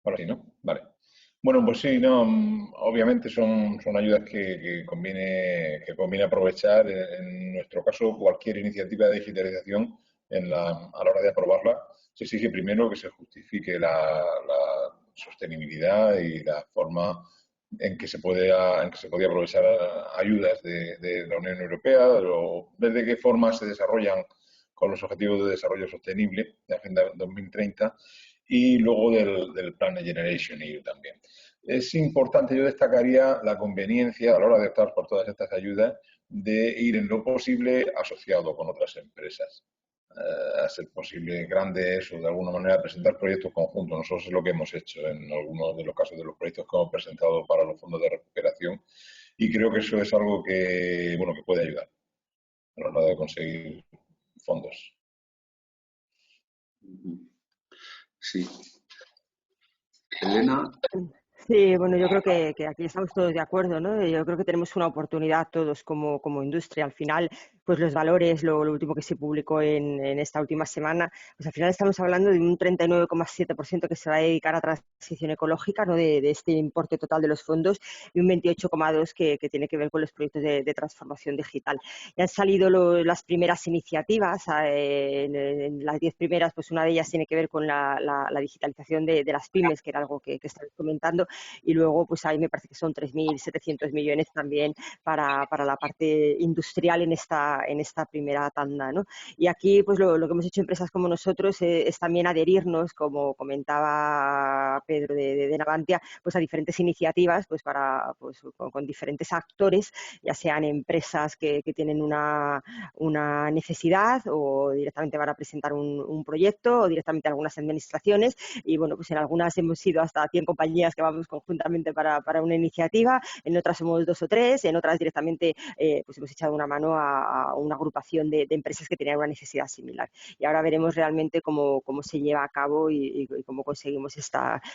Ahora sí, ¿no? Vale. Bueno, pues sí, no, obviamente son ayudas que conviene aprovechar. En nuestro caso, cualquier iniciativa de digitalización a la hora de aprobarla, se exige primero que se justifique sostenibilidad y la forma en que se podía aprovechar ayudas de la Unión Europea, o ver de qué forma se desarrollan con los Objetivos de Desarrollo Sostenible de Agenda 2030 y luego del Plan de Generation EU también. Es importante, yo destacaría la conveniencia a la hora de optar por todas estas ayudas de ir en lo posible asociado con otras empresas. A ser posible grandes o de alguna manera presentar proyectos conjuntos. Nosotros es lo que hemos hecho en algunos de los casos de los proyectos que hemos presentado para los fondos de recuperación y creo que eso es algo que, bueno, que puede ayudar a la hora de conseguir fondos. Sí. Elena. Sí, bueno, yo creo que aquí estamos todos de acuerdo, ¿no? Yo creo que tenemos una oportunidad todos como industria. Al final, pues los valores, lo último que se publicó en esta última semana, pues al final estamos hablando de un 39,7% que se va a dedicar a transición ecológica, ¿no? De este importe total de los fondos, y un 28,2% que tiene que ver con los proyectos de transformación digital. Ya han salido las primeras iniciativas, en las 10 primeras, pues una de ellas tiene que ver con la digitalización de las pymes, que era algo que estáis comentando, y luego pues ahí me parece que son 3.700 millones también para la parte industrial en esta primera tanda, ¿no? Y aquí pues lo que hemos hecho empresas como nosotros es también adherirnos, como comentaba Pedro de Navantia, pues a diferentes iniciativas, pues para pues con diferentes actores, ya sean empresas que tienen una necesidad o directamente van a presentar un proyecto o directamente algunas administraciones, y bueno, pues en algunas hemos sido hasta 100 compañías que vamos conjuntamente para una iniciativa, en otras somos 2 o 3, en otras directamente pues hemos echado una mano a una agrupación de empresas que tenían una necesidad similar. Y ahora veremos realmente cómo se lleva a cabo y cómo conseguimos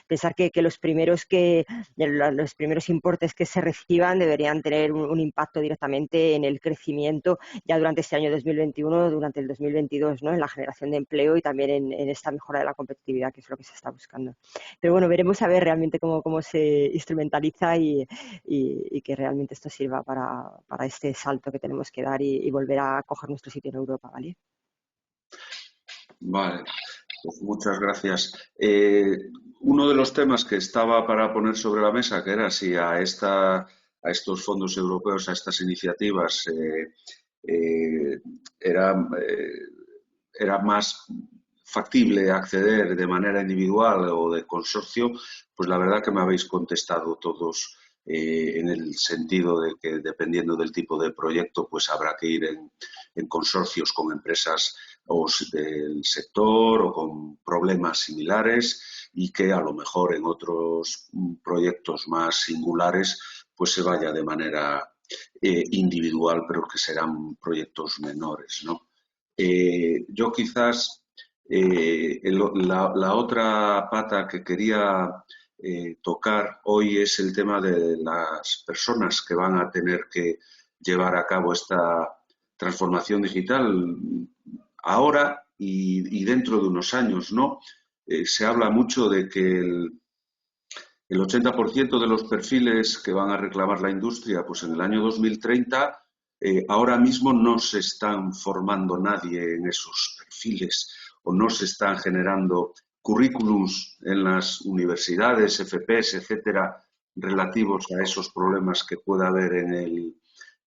pensar que los primeros importes que se reciban deberían tener un impacto directamente en el crecimiento ya durante este año 2021, durante el 2022, ¿no? En la generación de empleo y también en esta mejora de la competitividad, que es lo que se está buscando. Pero bueno, veremos a ver realmente cómo se instrumentaliza y que realmente esto sirva para este salto que tenemos que dar y volver a coger nuestro sitio en Europa, ¿vale? Vale, pues muchas gracias. Uno de los temas que estaba para poner sobre la mesa, que era si a estos fondos europeos, a estas iniciativas, era más factible acceder de manera individual o de consorcio, pues la verdad que me habéis contestado todos en el sentido de que dependiendo del tipo de proyecto, pues habrá que ir en consorcios con empresas o del sector o con problemas similares, y que a lo mejor en otros proyectos más singulares pues se vaya de manera individual, pero que serán proyectos menores, ¿no? Yo quizás la otra pata que quería tocar hoy es el tema de las personas que van a tener que llevar a cabo esta transformación digital ahora y dentro de unos años, ¿no? Se habla mucho de que el 80% de los perfiles que van a reclamar la industria, pues en el año 2030, ahora mismo no se están formando nadie en esos perfiles o no se están generando currículums en las universidades, FPs, etcétera, relativos a esos problemas que pueda haber en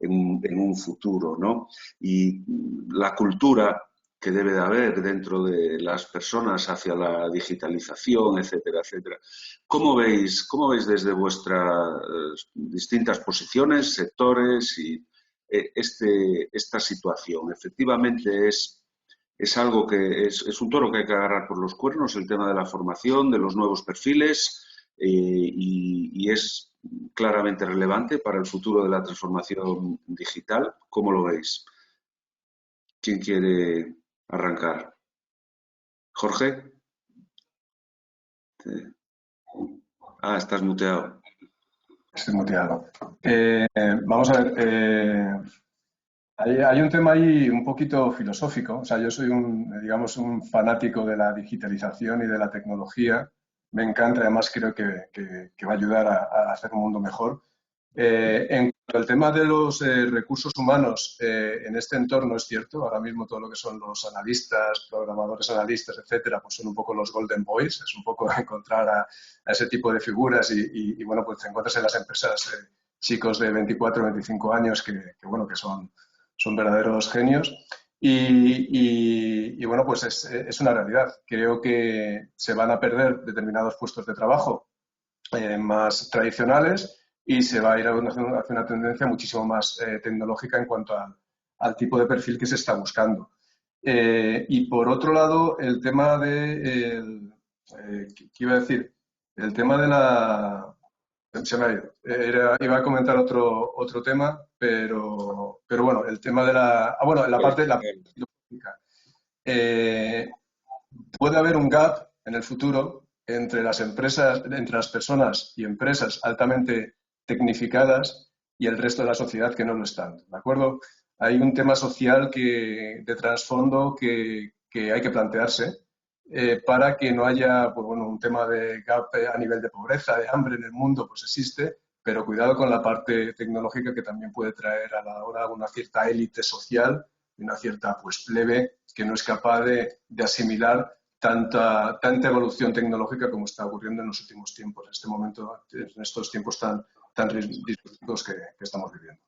un futuro, ¿no? Y la cultura que debe de haber dentro de las personas hacia la digitalización, etcétera, etcétera. ¿Cómo veis desde vuestras distintas posiciones, sectores y esta situación? Efectivamente es algo que es un toro que hay que agarrar por los cuernos, el tema de la formación, de los nuevos perfiles, y es claramente relevante para el futuro de la transformación digital. ¿Cómo lo veis? ¿Quién quiere arrancar? ¿Jorge? Estás muteado. Estoy muteado. Vamos a ver. Hay un tema ahí un poquito filosófico. O sea, yo soy un fanático de la digitalización y de la tecnología. Me encanta, además creo que va a ayudar a hacer un mundo mejor. En cuanto al tema de los recursos humanos en este entorno, es cierto, ahora mismo todo lo que son los analistas, programadores analistas, etcétera, pues son un poco los golden boys, es un poco encontrar a ese tipo de figuras y bueno, pues te encuentras en las empresas chicos de 24, 25 años que bueno, que son verdaderos genios. Y bueno, pues es una realidad. Creo que se van a perder determinados puestos de trabajo más tradicionales y se va a ir hacia una tendencia muchísimo más tecnológica en cuanto al tipo de perfil que se está buscando. Y por otro lado, el tema de, ¿qué iba a decir? El tema de la... Se me ha ido. Iba a comentar otro tema, pero bueno, el tema de la... bueno, la parte de la logística. Puede haber un gap en el futuro entre las empresas, entre las personas y empresas altamente tecnificadas y el resto de la sociedad que no lo están, ¿de acuerdo? Hay un tema social de trasfondo que hay que plantearse para que no haya, pues bueno, un tema de gap a nivel de pobreza, de hambre en el mundo, pues existe, pero cuidado con la parte tecnológica que también puede traer a la hora una cierta élite social y una cierta pues plebe que no es capaz de asimilar tanta evolución tecnológica como está ocurriendo en los últimos tiempos, en este momento, en estos tiempos tan disruptivos que estamos viviendo.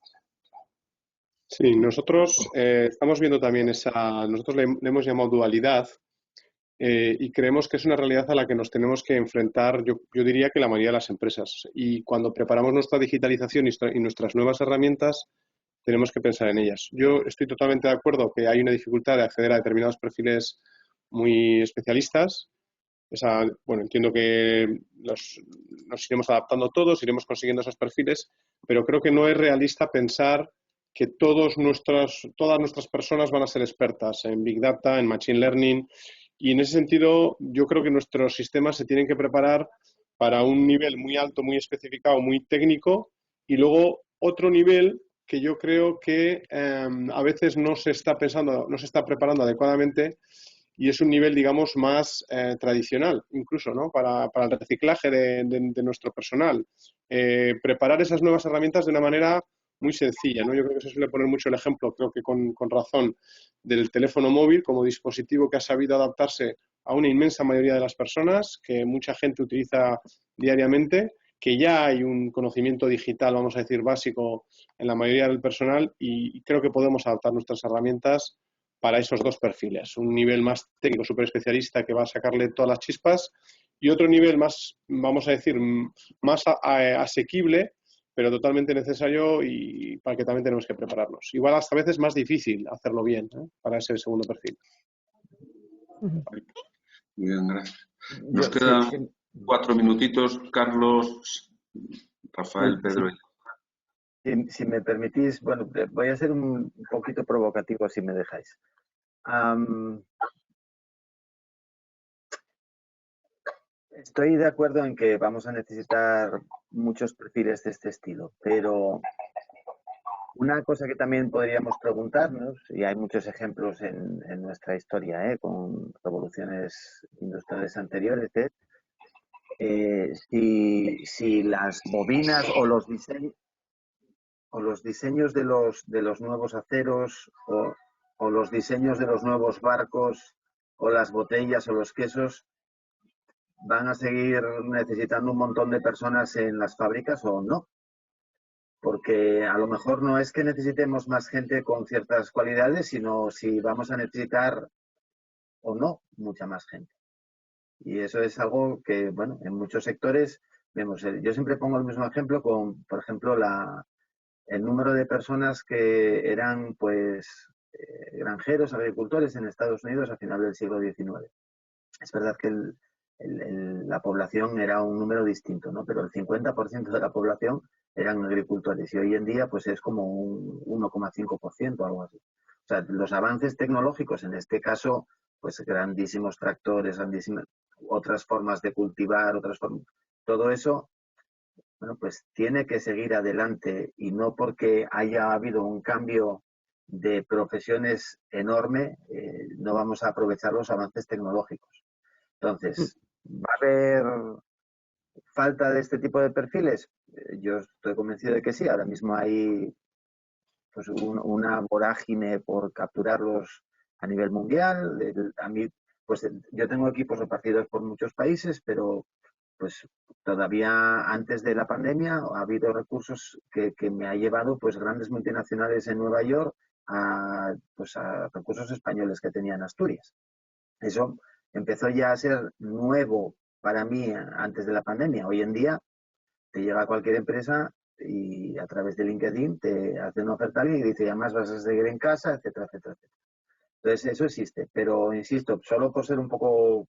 Sí, nosotros estamos viendo también nosotros le hemos llamado dualidad y creemos que es una realidad a la que nos tenemos que enfrentar, yo diría que la mayoría de las empresas. Y cuando preparamos nuestra digitalización y nuestras nuevas herramientas, tenemos que pensar en ellas. Yo estoy totalmente de acuerdo que hay una dificultad de acceder a determinados perfiles muy especialistas. Bueno, entiendo que nos iremos adaptando todos, iremos consiguiendo esos perfiles, pero creo que no es realista pensar que todas nuestras personas van a ser expertas en Big Data, en Machine Learning, y en ese sentido yo creo que nuestros sistemas se tienen que preparar para un nivel muy alto, muy especificado, muy técnico, y luego otro nivel que yo creo que a veces no se está preparando adecuadamente, y es un nivel, digamos, más tradicional, incluso, ¿no? Para el reciclaje de nuestro personal. Preparar esas nuevas herramientas de una manera muy sencilla, ¿no? Yo creo que se suele poner mucho el ejemplo, creo que con razón, del teléfono móvil como dispositivo que ha sabido adaptarse a una inmensa mayoría de las personas, que mucha gente utiliza diariamente, que ya hay un conocimiento digital, vamos a decir, básico en la mayoría del personal, y creo que podemos adaptar nuestras herramientas para esos dos perfiles. Un nivel más técnico, súper especialista, que va a sacarle todas las chispas, y otro nivel más, vamos a decir, más asequible, pero totalmente necesario y para que también tenemos que prepararnos. Igual hasta a veces más difícil hacerlo bien, ¿eh? Para ese segundo perfil. Muy bien, gracias. Nos quedan 4 minutitos. Carlos, Rafael, Pedro. Si me permitís, bueno, voy a ser un poquito provocativo si me dejáis. Estoy de acuerdo en que vamos a necesitar muchos perfiles de este estilo, pero una cosa que también podríamos preguntarnos, y hay muchos ejemplos en nuestra historia, con revoluciones industriales anteriores, si las bobinas o los diseños de los nuevos aceros o los diseños de los nuevos barcos o las botellas o los quesos van a seguir necesitando un montón de personas en las fábricas o no. Porque a lo mejor no es que necesitemos más gente con ciertas cualidades, sino si vamos a necesitar o no mucha más gente. Y eso es algo que, bueno, en muchos sectores vemos. Yo siempre pongo el mismo ejemplo con, por ejemplo, el número de personas que eran, pues, granjeros, agricultores en Estados Unidos a final del siglo XIX. Es verdad que la población era un número distinto, ¿no? Pero el 50% de la población eran agricultores y hoy en día pues es como un 1,5% o algo así. O sea, los avances tecnológicos, en este caso, pues grandísimos tractores, grandísimas otras formas de cultivar, todo eso, bueno, pues tiene que seguir adelante y no porque haya habido un cambio de profesiones enorme, no vamos a aprovechar los avances tecnológicos. Entonces, va a haber falta de este tipo de perfiles? Yo estoy convencido de que sí. Ahora mismo hay pues, una vorágine por capturarlos a nivel mundial. A mí, pues yo tengo equipos repartidos por muchos países, pero pues todavía antes de la pandemia ha habido recursos que me ha llevado pues grandes multinacionales en Nueva York a recursos españoles que tenían Asturias. Eso empezó ya a ser nuevo para mí antes de la pandemia. Hoy en día te llega cualquier empresa y a través de LinkedIn te hace una oferta y dice, además vas a seguir en casa, etcétera, etcétera, etcétera. Entonces, eso existe, pero insisto, solo por ser un poco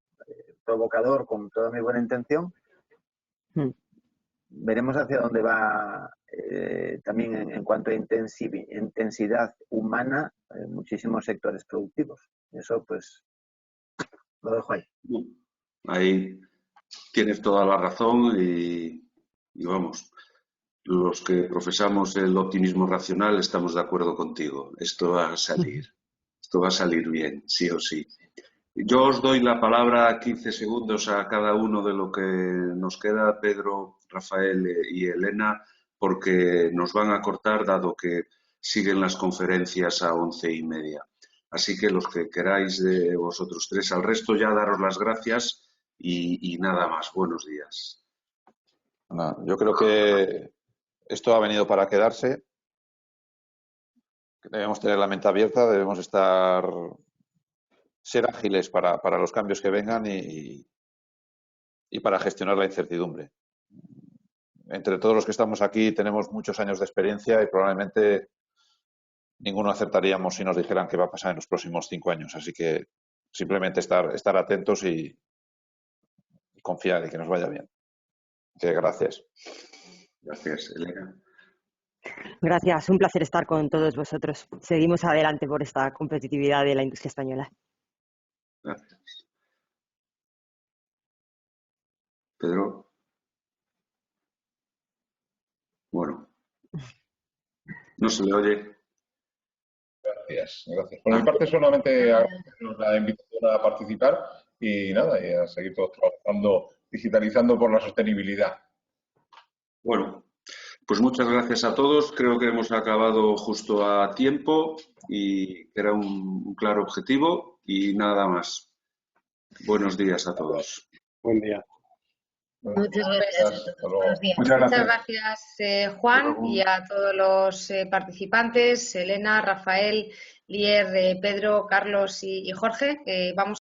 provocador, con toda mi buena intención, veremos hacia dónde va también en cuanto a intensidad humana en muchísimos sectores productivos. Eso, pues, lo dejo ahí. Ahí tienes toda la razón y vamos, los que profesamos el optimismo racional estamos de acuerdo contigo. Esto va a salir bien, sí o sí. Yo os doy la palabra 15 segundos a cada uno de lo que nos queda, Pedro, Rafael y Elena, porque nos van a cortar dado que siguen las conferencias a 11:30. Así que los que queráis de vosotros tres, al resto ya daros las gracias y nada más. Buenos días. No, yo creo que esto ha venido para quedarse. Debemos tener la mente abierta, debemos ser ágiles para los cambios que vengan y para gestionar la incertidumbre. Entre todos los que estamos aquí tenemos muchos años de experiencia y probablemente ninguno acertaríamos si nos dijeran qué va a pasar en los próximos 5 años. Así que simplemente estar atentos y confiar y que nos vaya bien. Que gracias. Gracias, Elena. Gracias, un placer estar con todos vosotros. Seguimos adelante por esta competitividad de la industria española. Gracias. Pedro. Bueno. No se le oye. Gracias. Por mi parte, solamente agradeceros la invitación a participar y nada, y a seguir todos trabajando, digitalizando por la sostenibilidad. Bueno, pues muchas gracias a todos. Creo que hemos acabado justo a tiempo y era un claro objetivo y nada más. Buenos días a todos. Buen día. Muchas gracias a todos. Buenos días. Muchas gracias, Juan, y a todos los participantes, Elena, Rafael, Lier, Pedro, Carlos y Jorge. Vamos